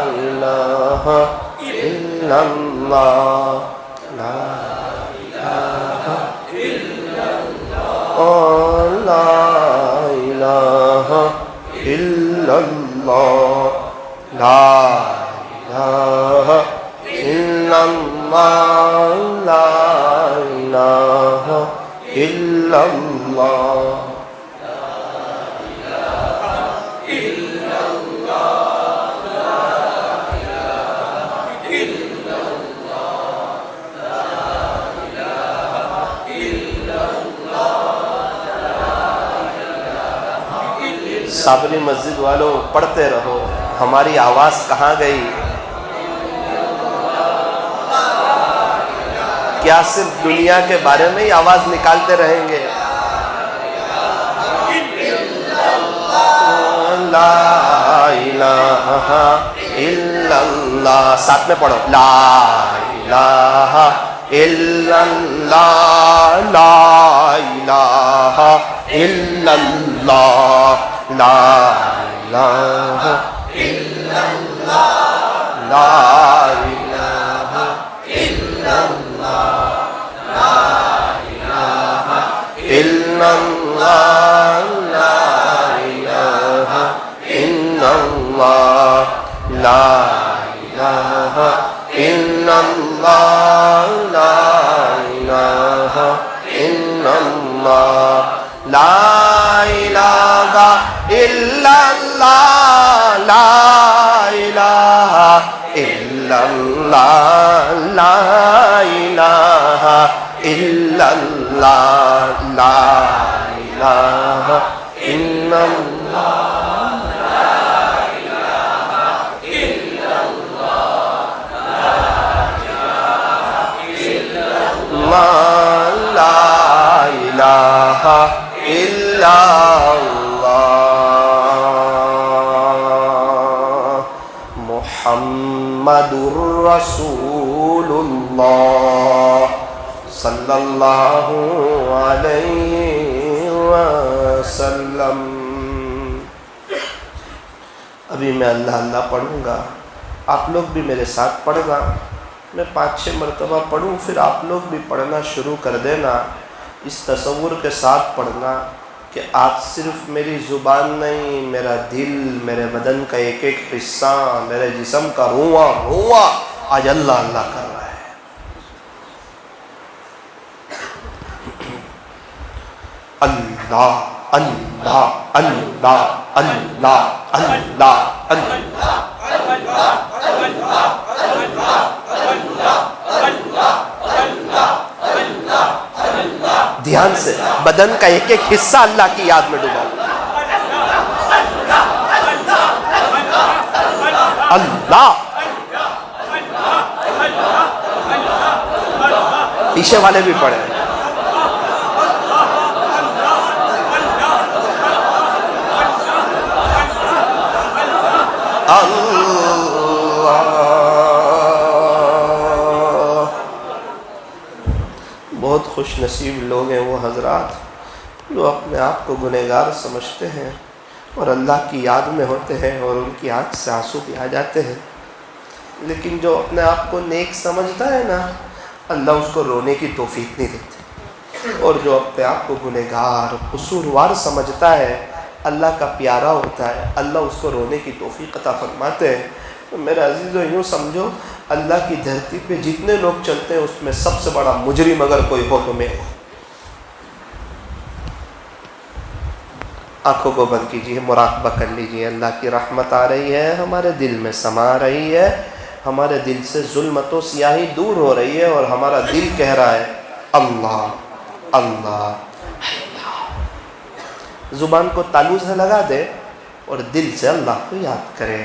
الہ الا اللہ، لا الہ الا اللہ، لا الہ الا اللہ، لا الہ الا اللہ، لا الہ الا اللہ۔ صابری مسجد والوں پڑھتے رہو. ہماری آواز کہاں گئی؟ کیا صرف دنیا کے بارے میں ہی آواز نکالتے رہیں گے؟ لا الہ الا اللہ. ساتھ میں پڑھو. لا الہ الا اللہ. لا الہ الا اللہ. لا الہ الا اللہ. لا الہ الا اللہ. لا الہ الا اللہ. لا الہ الا اللہ. لا الہ الا اللہ. لا الہ الا اللہ. لا الہ الا اللہ. لا الہ الا اللہ. لا الہ الا اللہ. لا الہ الا اللہ. محمد رسول اللہ صلی اللہ علیہ وسلم. ابھی میں اللہ اللہ پڑھوں گا، آپ لوگ بھی میرے ساتھ پڑھنا. میں 5-6 مرتبہ پڑھوں، پھر آپ لوگ بھی پڑھنا شروع کر دینا. اس تصور کے ساتھ پڑھنا کہ آج صرف میری زبان نہیں، میرا دل، میرے بدن کا ایک ایک حصہ، میرے جسم کا رواں رواں آج اللہ اللہ کر رہا ہے. اللہ اللہ اللہ اللہ اللہ اللہ. دھیان سے بدن کا ایک ایک حصہ اللہ کی یاد میں ڈوباؤ. اللہ. پیچھے والے بھی پڑھے. بہت خوش نصیب لوگ ہیں وہ حضرات جو اپنے آپ کو گنہگار سمجھتے ہیں اور اللہ کی یاد میں ہوتے ہیں اور ان کی آنکھ سے آنسو بھی آ جاتے ہیں. لیکن جو اپنے آپ کو نیک سمجھتا ہے نا، اللہ اس کو رونے کی توفیق نہیں دیتے. اور جو اپنے آپ کو گنہگار قصوروار سمجھتا ہے، اللہ کا پیارا ہوتا ہے، اللہ اس کو رونے کی توفیق عطا فرماتے ہیں. تو میرے عزیزو یوں سمجھو، اللہ کی دھرتی پہ جتنے لوگ چلتے ہیں اس میں سب سے بڑا مجرم اگر کوئی ہو تو میں ہوں. آنکھوں کو بند کیجیے، مراقبہ کر لیجیے. اللہ کی رحمت آ رہی ہے، ہمارے دل میں سما رہی ہے، ہمارے دل سے ظلمت و سیاہی دور ہو رہی ہے اور ہمارا دل کہہ رہا ہے اللہ اللہ اللہ. زبان کو تالو سے لگا دے اور دل سے اللہ کو یاد کرے.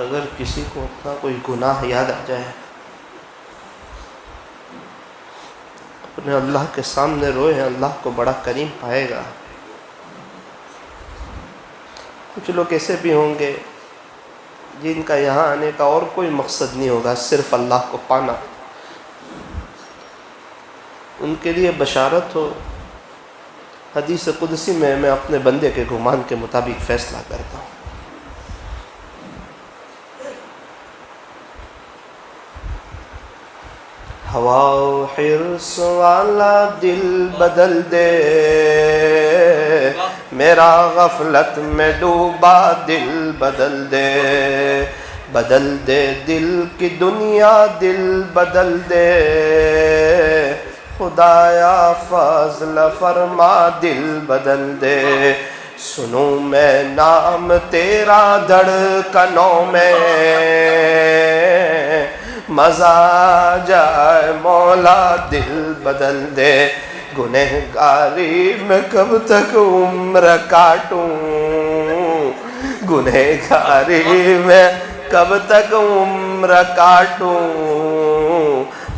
اگر کسی کو اپنا کوئی گناہ یاد آ جائے، اپنے اللہ کے سامنے روئے، اللہ کو بڑا کریم پائے گا. کچھ لوگ ایسے بھی ہوں گے جن کا یہاں آنے کا اور کوئی مقصد نہیں ہوگا، صرف اللہ کو پانا. ان کے لیے بشارت ہو، حدیث قدسی میں اپنے بندے کے گمان کے مطابق فیصلہ کرتا ہوں. ہوا و حرص والا دل بدل دے، میرا غفلت میں ڈوبا دل بدل دے، بدل دے دل کی دنیا دل بدل دے، خدایا فضل فرما دل بدل دے، سنوں میں نام تیرا دھڑکنوں میں، مزہ جائے مولا دل بدل دے، گنہگاری میں کب تک عمر کاٹوں، گنہگاری میں کب تک عمر کاٹوں،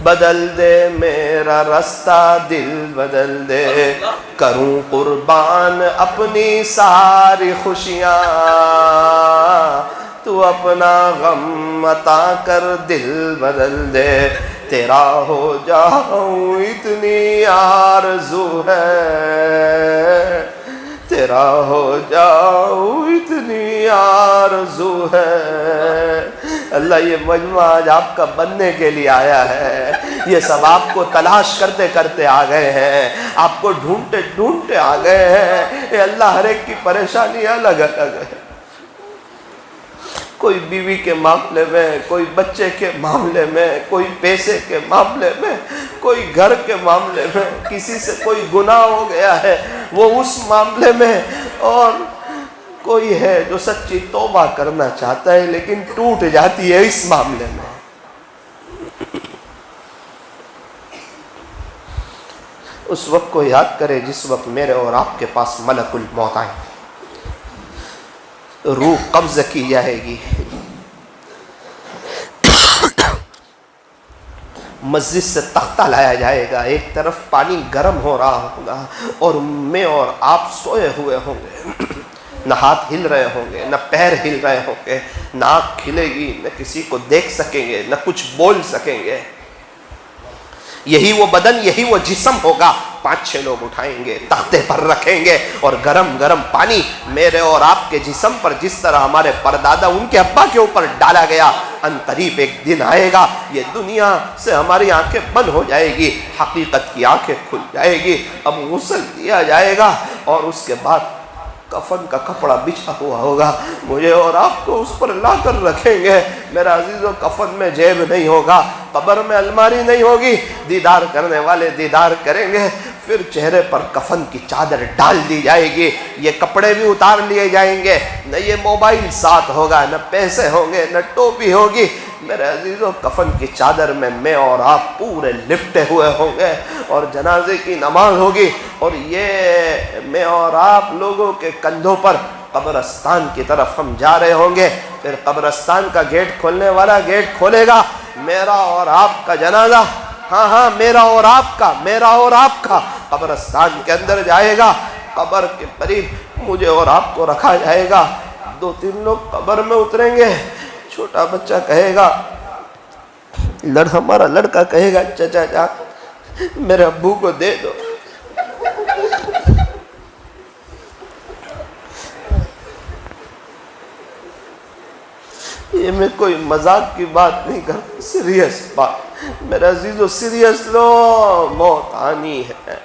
بدل دے میرا رستہ دل بدل دے، کروں قربان اپنی ساری خوشیاں، تو اپنا غم عطا کر دل بدل دے، تیرا ہو جاؤں اتنی آرزو ہے، تیرا ہو جاؤں اتنی آرزو ہے۔ اللہ یہ مجمع آج آپ کا بننے کے لیے آیا ہے، یہ سب آپ کو تلاش کرتے کرتے آ گئے ہیں، آپ کو ڈھونڈتے ڈھونڈتے آ گئے ہیں۔ اے اللہ ہر ایک کی پریشانی الگ الگ ہے، کوئی بیوی کے معاملے میں، کوئی بچے کے معاملے میں، کوئی پیسے کے معاملے میں، کوئی گھر کے معاملے میں، کسی سے کوئی گناہ ہو گیا ہے وہ اس معاملے میں، اور کوئی ہے جو سچی توبہ کرنا چاہتا ہے لیکن ٹوٹ جاتی ہے اس معاملے میں۔ اس وقت کو یاد کرے جس وقت میرے اور آپ کے پاس ملک الموت آئے، روح قبض کی جائے گی، مسجد سے تختہ لایا جائے گا، ایک طرف پانی گرم ہو رہا ہوگا اور میں اور آپ سوئے ہوئے ہوں گے، نہ ہاتھ ہل رہے ہوں گے، نہ پیر ہل رہے ہوں گے، نہ آنکھ کھلے گی، نہ کسی کو دیکھ سکیں گے، نہ کچھ بول سکیں گے۔ یہی وہ بدن، یہی وہ جسم ہوگا، 5-6 لوگ اٹھائیں گے، تختے پر رکھیں گے، اور گرم گرم پانی میرے اور آپ کے جسم پر جس طرح ہمارے پردادا ان کے ابا کے اوپر ڈالا گیا، ان قریب ایک دن آئے گا یہ دنیا سے ہماری آنکھیں بند ہو جائے گی، حقیقت کی آنکھیں کھل جائے گی، اب غسل دیا جائے گا، اور اس کے بعد کفن کا کپڑا بچھا ہوا ہوگا، مجھے اور آپ کو اس پر لا کر رکھیں گے۔ میرا عزیزو، کفن میں جیب نہیں ہوگا، قبر میں الماری نہیں ہوگی، دیدار کرنے والے دیدار کریں گے، پھر چہرے پر کفن کی چادر ڈال دی جائے گی، یہ کپڑے بھی اتار لیے جائیں گے، نہ یہ موبائل ساتھ ہوگا، نہ پیسے ہوں گے، نہ ٹوپی ہوگی۔ میرے عزیزو، کفن کی چادر میں اور آپ پورے لپٹے ہوئے ہوں گے، اور جنازے کی نماز ہوگی، اور یہ میں اور آپ لوگوں کے کندھوں پر قبرستان کی طرف ہم جا رہے ہوں گے، پھر قبرستان کا گیٹ کھولنے والا گیٹ کھولے گا، میرا اور آپ کا جنازہ، ہاں میرا اور آپ کا قبرستان کے اندر جائے گا، قبر کے قریب مجھے اور آپ کو رکھا جائے گا، 2-3 لوگ قبر میں اتریں گے، چھوٹا بچہ کہے گا، ہمارا لڑکا کہے گا، چچا جان میرے ابو کو دے دو، یہ میں کوئی مذاق کی بات نہیں کرتا، سیریس بات، میرا عزیزو سیریس لو، موت آنی ہے۔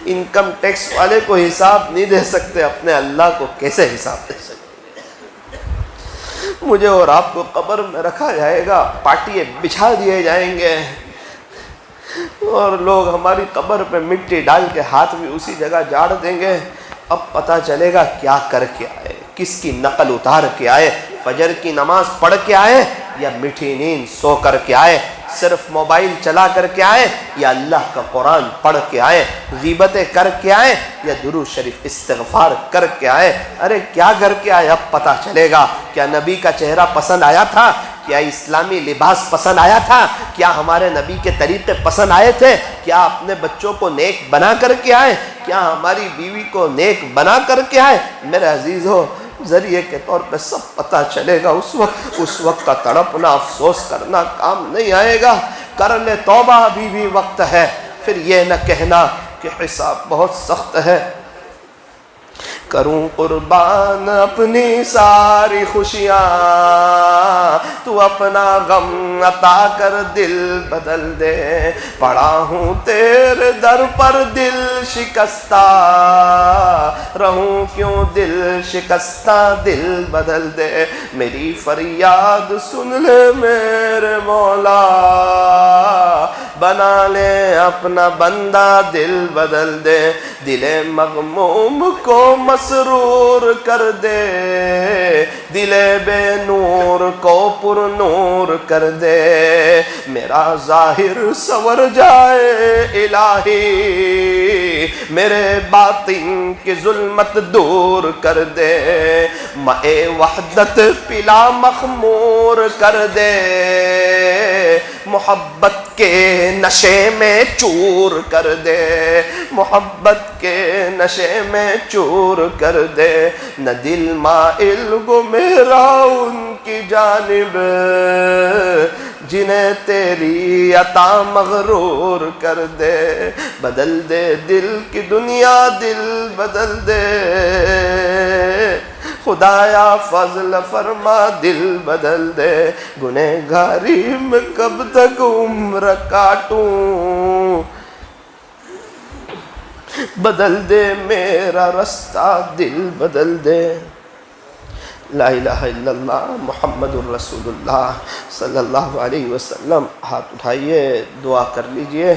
انکم ٹیکس والے کو حساب نہیں دے سکتے، اپنے اللہ کو کیسے حساب دے سکتے؟ مجھے اور آپ کو قبر میں رکھا جائے گا، پاٹیے بچھا دیے جائیں گے، اور لوگ ہماری قبر پہ مٹی ڈال کے ہاتھ بھی اسی جگہ جاڑ دیں گے۔ اب پتہ چلے گا کیا کر کے آئے، کس کی نقل اتار کے آئے، فجر کی نماز پڑھ کے آئے یا میٹھی نیند سو کر کے آئے، صرف موبائل چلا کر کے آئے یا اللہ کا قرآن پڑھ کے آئے، غیبتیں کر کے آئے یا درود شریف استغفار کر کے آئے۔ ارے کیا کر کے آئے، اب پتہ چلے گا۔ کیا نبی کا چہرہ پسند آیا تھا؟ کیا اسلامی لباس پسند آیا تھا؟ کیا ہمارے نبی کے طریقے پسند آئے تھے؟ کیا اپنے بچوں کو نیک بنا کر کے آئے؟ کیا ہماری بیوی کو نیک بنا کر کے آئے؟ میرے عزیزو، ذریعے کے طور پہ سب پتہ چلے گا، اس وقت کا تڑپنا افسوس کرنا کام نہیں آئے گا۔ کر لے توبہ، ابھی بھی وقت ہے، پھر یہ نہ کہنا کہ حساب بہت سخت ہے۔ کروں قربان اپنی ساری خوشیاں، تو اپنا غم عطا کر دل بدل دے، پڑا ہوں تیرے در پر دل شکستہ، رہوں کیوں دل شکستہ، دل بدل دے، میری فریاد سن لے میرے مولا، بنا لے اپنا بندہ، دل بدل دے، دل مغموم کو مسرور کر دے، دل بے نور کو پر نور کر دے، میرا ظاہر سور جائے الہی، میرے باطن کی ظلمت دور کر دے، ماء وحدت پلا مخمور کر دے، محبت کے نشے میں چور کر دے، محبت کے نشے میں چور کر دے، نہ دل مائل گو میرا ان کی جانب، جنہیں تیری عطا مغرور کر دے، بدل دے دل کی دنیا، دل بدل دے، خدایا فضل فرما، دل بدل دے، گنہگاری میں کب تک عمر کاٹوں، بدل دے میرا رستہ، دل بدل دے۔ لا الہ الا اللہ محمد الرسول اللہ صلی اللہ علیہ وسلم۔ ہاتھ اٹھائیے، دعا کر لیجئے۔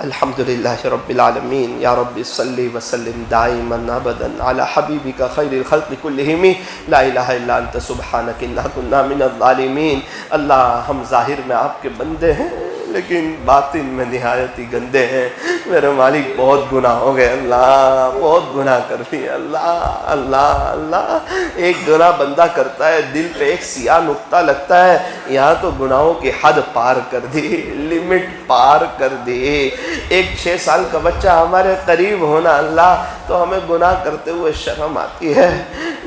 الحمدللہ رب العالمین، یا رب صلی وسلم دائما ابدا علی حبیبک خیر الخلق کلہم، لا الہ الا انت سبحانک انا کنا من الظالمین۔ اللہ، ہم ظاہر میں آپ کے بندے ہیں لیکن باطن میں نہایت ہی گندے ہیں، میرے مالک بہت گناہ ہو گئے، اللہ بہت گناہ کر لیے، اللہ اللہ اللہ۔ ایک گناہ بندہ کرتا ہے، دل پہ ایک سیاہ نقطہ لگتا ہے، یہاں تو گناہوں کی حد پار کر دی، لمٹ پار کر دی۔ ایک 6 سال کا بچہ ہمارے قریب ہونا اللہ، تو ہمیں گناہ کرتے ہوئے شرم آتی ہے،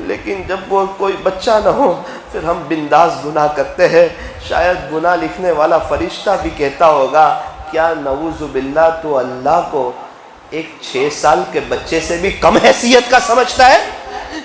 لیکن جب وہ کوئی بچہ نہ ہو پھر ہم بنداز گناہ کرتے ہیں۔ شاید گناہ لکھنے والا فرشتہ بھی کہتا ہوگا، کیا نعوذ باللہ تو اللہ کو ایک 6 سال کے بچے سے بھی کم حیثیت کا سمجھتا ہے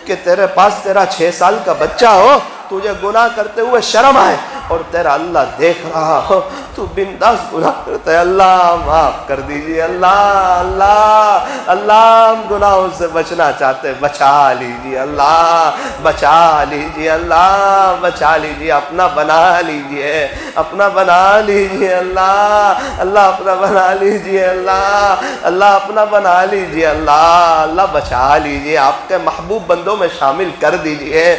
کہ تیرے پاس تیرا 6 سال کا بچہ ہو، تجھے گناہ کرتے ہوئے شرم آئے، اور تیرا اللہ دیکھ رہا ہو، تو بنداز گناہ کرتا ہے۔ اللہ معاف کر دیجئے، اللہ اللہ اللہ، ہم گناہوں سے بچنا چاہتے ہیں، بچا لیجئے اللہ، بچا لیجئے اللہ، بچا لیجئے، اپنا بنا لیجئے، اپنا بنا لیجئے اللہ، اللہ اپنا بنا لیجئے اللہ، اللہ اپنا بنا لیجئے اللہ، اللہ بچا لیجئے، آپ کے محبوب بندوں میں شامل کر دیجئے،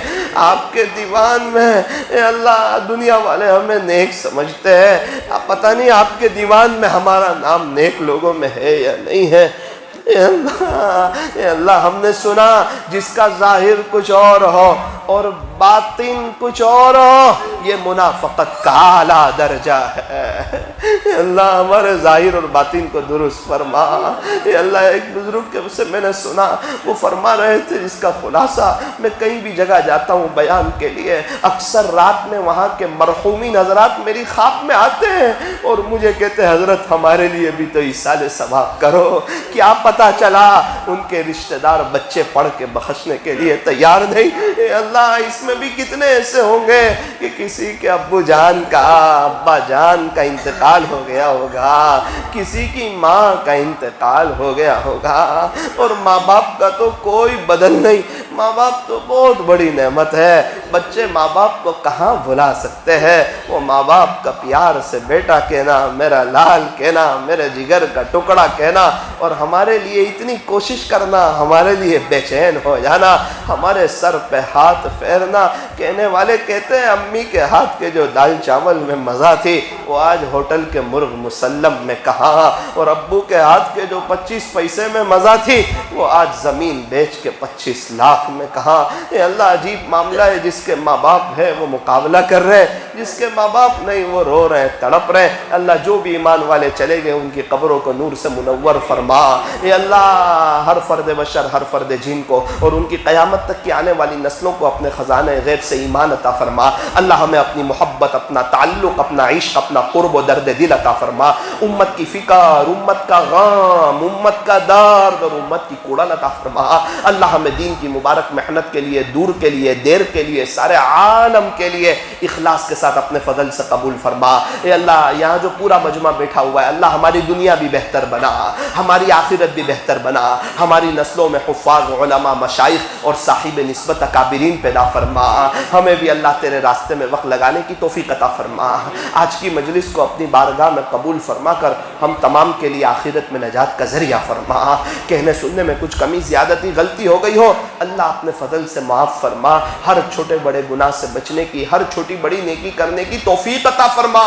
آپ کے دیوان میں۔ اے اللہ، دنیا والے ہمیں نیک سمجھتے ہیں، اب پتہ نہیں آپ کے دیوان میں ہمارا نام نیک لوگوں میں ہے یا نہیں ہے۔ اے اللہ ہم نے سنا جس کا ظاہر کچھ اور ہو اور باطن کچھ اور ہو، یہ منافقت کا اعلیٰ درجہ ہے۔ اے اللہ ہمارے ظاہر اور باطن کو درست فرما۔ اے اللہ ایک بزرگ کے سے میں نے سنا، وہ فرما رہے تھے، جس کا خلاصہ میں کہیں بھی جگہ جاتا ہوں بیان کے لیے، اکثر رات میں وہاں کے مرحومین حضرات میری خواب میں آتے ہیں اور مجھے کہتے ہیں حضرت ہمارے لیے بھی تو ایصال ثواب کرو۔ کیا پتہ چلا ان کے رشتہ دار بچے پڑھ کے بخشنے کے لیے تیار نہیں۔ اے اللہ اس میں بھی کتنے ایسے ہوں گے کہ کسی کے ابو جان کا، ابا جان کا انتقال ہو گیا ہوگا، کسی کی ماں کا انتقال ہو گیا ہوگا، اور ماں باپ کا تو کوئی بدل نہیں۔ ماں باپ تو بہت بڑی نعمت ہے، بچے ماں باپ کو کہاں بھلا سکتے ہیں۔ وہ ماں باپ کا پیار سے بیٹا کہنا، میرا لال کہنا، میرے جگر کا ٹکڑا کہنا، اور ہمارے لیے اتنی کوشش کرنا، ہمارے لیے بے چین ہو جانا، ہمارے سر پہ ہاتھ پھیرنا۔ کہنے والے کہتے ہیں امی کے ہاتھ کے جو دال چاول میں مزہ تھی وہ آج ہوٹل کے مرغ مسلم میں کہاں، اور ابو کے ہاتھ کے جو 25 پیسے میں مزہ تھی وہ آج زمین بیچ کے 25 لاکھ میں کہاں۔ اے اللہ عجیب معاملہ ہے، جس کے ماں باپ ہیں وہ مقابلہ کر رہے ہیں، جس کے ماں باپ نہیں وہ رو رہے ہیں، تڑپ رہے ہیں۔ اللہ جو بھی ایمان والے چلے گئے ان کی قبروں کو نور سے منور فرما۔ اے اللہ ہر فرد بشر، ہر فرد جن کو اور ان کی قیامت تک کی آنے والی نسلوں کو اپنے خزانہ غیب سے ایمان عطا فرما۔ اللہ ہمیں اپنی محبت، اپنا تعلق، اپنا عشق، اپنا قرب و درد دل عطا فرما۔ امت کی فکر، امت کا غم، امت کا درد اور امت کی کوڑن عطا فرما۔ اللہ ہمیں دین کی مبارک محنت کے لیے، دور کے لیے، دیر کے لیے، سارے عالم کے لیے اخلاص کے ساتھ اپنے فضل سے قبول فرما۔ اے اللہ یہاں جو پورا مجمع بیٹھا ہوا ہے اللہ ہماری دنیا بھی بہتر بنا، ہماری آخرت بھی بہتر بنا، ہماری نسلوں میں حفاظ، علماء، مشائخ اور صاحب نسبت اکابرین پیدا فرما۔ ہمیں بھی اللہ تیرے راستے میں وقت لگانے کی توفیق عطا فرما۔ آج کی مجلس کو اپنی بارگاہ میں قبول فرما کر ہم تمام کے لیے آخرت میں نجات کا ذریعہ فرما۔ کہنے سننے میں کچھ کمی زیادتی غلطی ہو گئی ہو اللہ اپنے فضل سے معاف فرما۔ ہر چھوٹے بڑے گناہ سے بچنے کی، ہر چھوٹی بڑی نیکی کرنے کی توفیق عطا فرما۔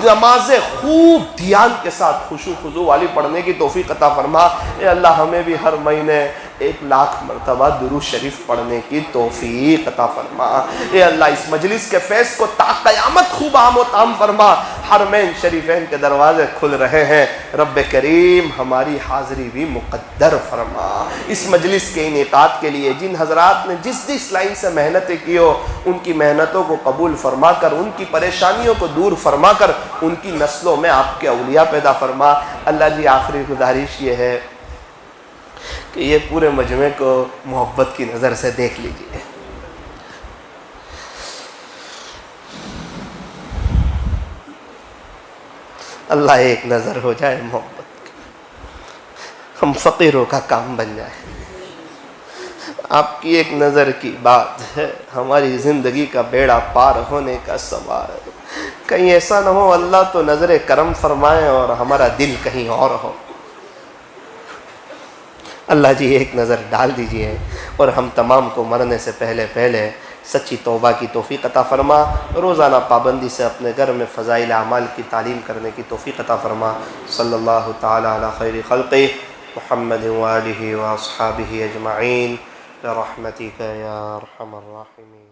نمازیں خوب دھیان کے ساتھ خشوع خضوع والی پڑھنے کی توفیق عطا فرما۔ اے اللہ ہمیں بھی ہر مہینے 1,00,000 مرتبہ درود شریف پڑھنے کی توفیق عطا فرما۔ اے اللہ اس مجلس کے فیض کو تا قیامت خوب عام و تام فرما۔ حرمین شریفین کے دروازے کھل رہے ہیں، رب کریم ہماری حاضری بھی مقدر فرما۔ اس مجلس کے انعقاد کے لیے جن حضرات نے جس لائن سے محنتیں کی ہو ان کی محنتوں کو قبول فرما کر، ان کی پریشانیوں کو دور فرما کر ان کی نسلوں میں آپ کے اولیاء پیدا فرما۔ اللہ جی آخری گزارش یہ ہے کہ یہ پورے مجمع کو محبت کی نظر سے دیکھ لیجئے۔ اللہ ایک نظر ہو جائے محبت کی، ہم فقیروں کا کام بن جائے۔ آپ کی ایک نظر کی بات ہے ہماری زندگی کا بیڑا پار ہونے کا سوال۔ کہیں ایسا نہ ہو اللہ تو نظر کرم فرمائے اور ہمارا دل کہیں اور ہو۔ اللہ جی ایک نظر ڈال دیجئے اور ہم تمام کو مرنے سے پہلے سچی توبہ کی توفیق عطا فرما۔ روزانہ پابندی سے اپنے گھر میں فضائل اعمال کی تعلیم کرنے کی توفیق عطا فرما۔ صلی اللہ تعالی علی خیر خلقہ محمد وآلہ واصحابہ اجمعین برحمتک یا ارحم الراحمین۔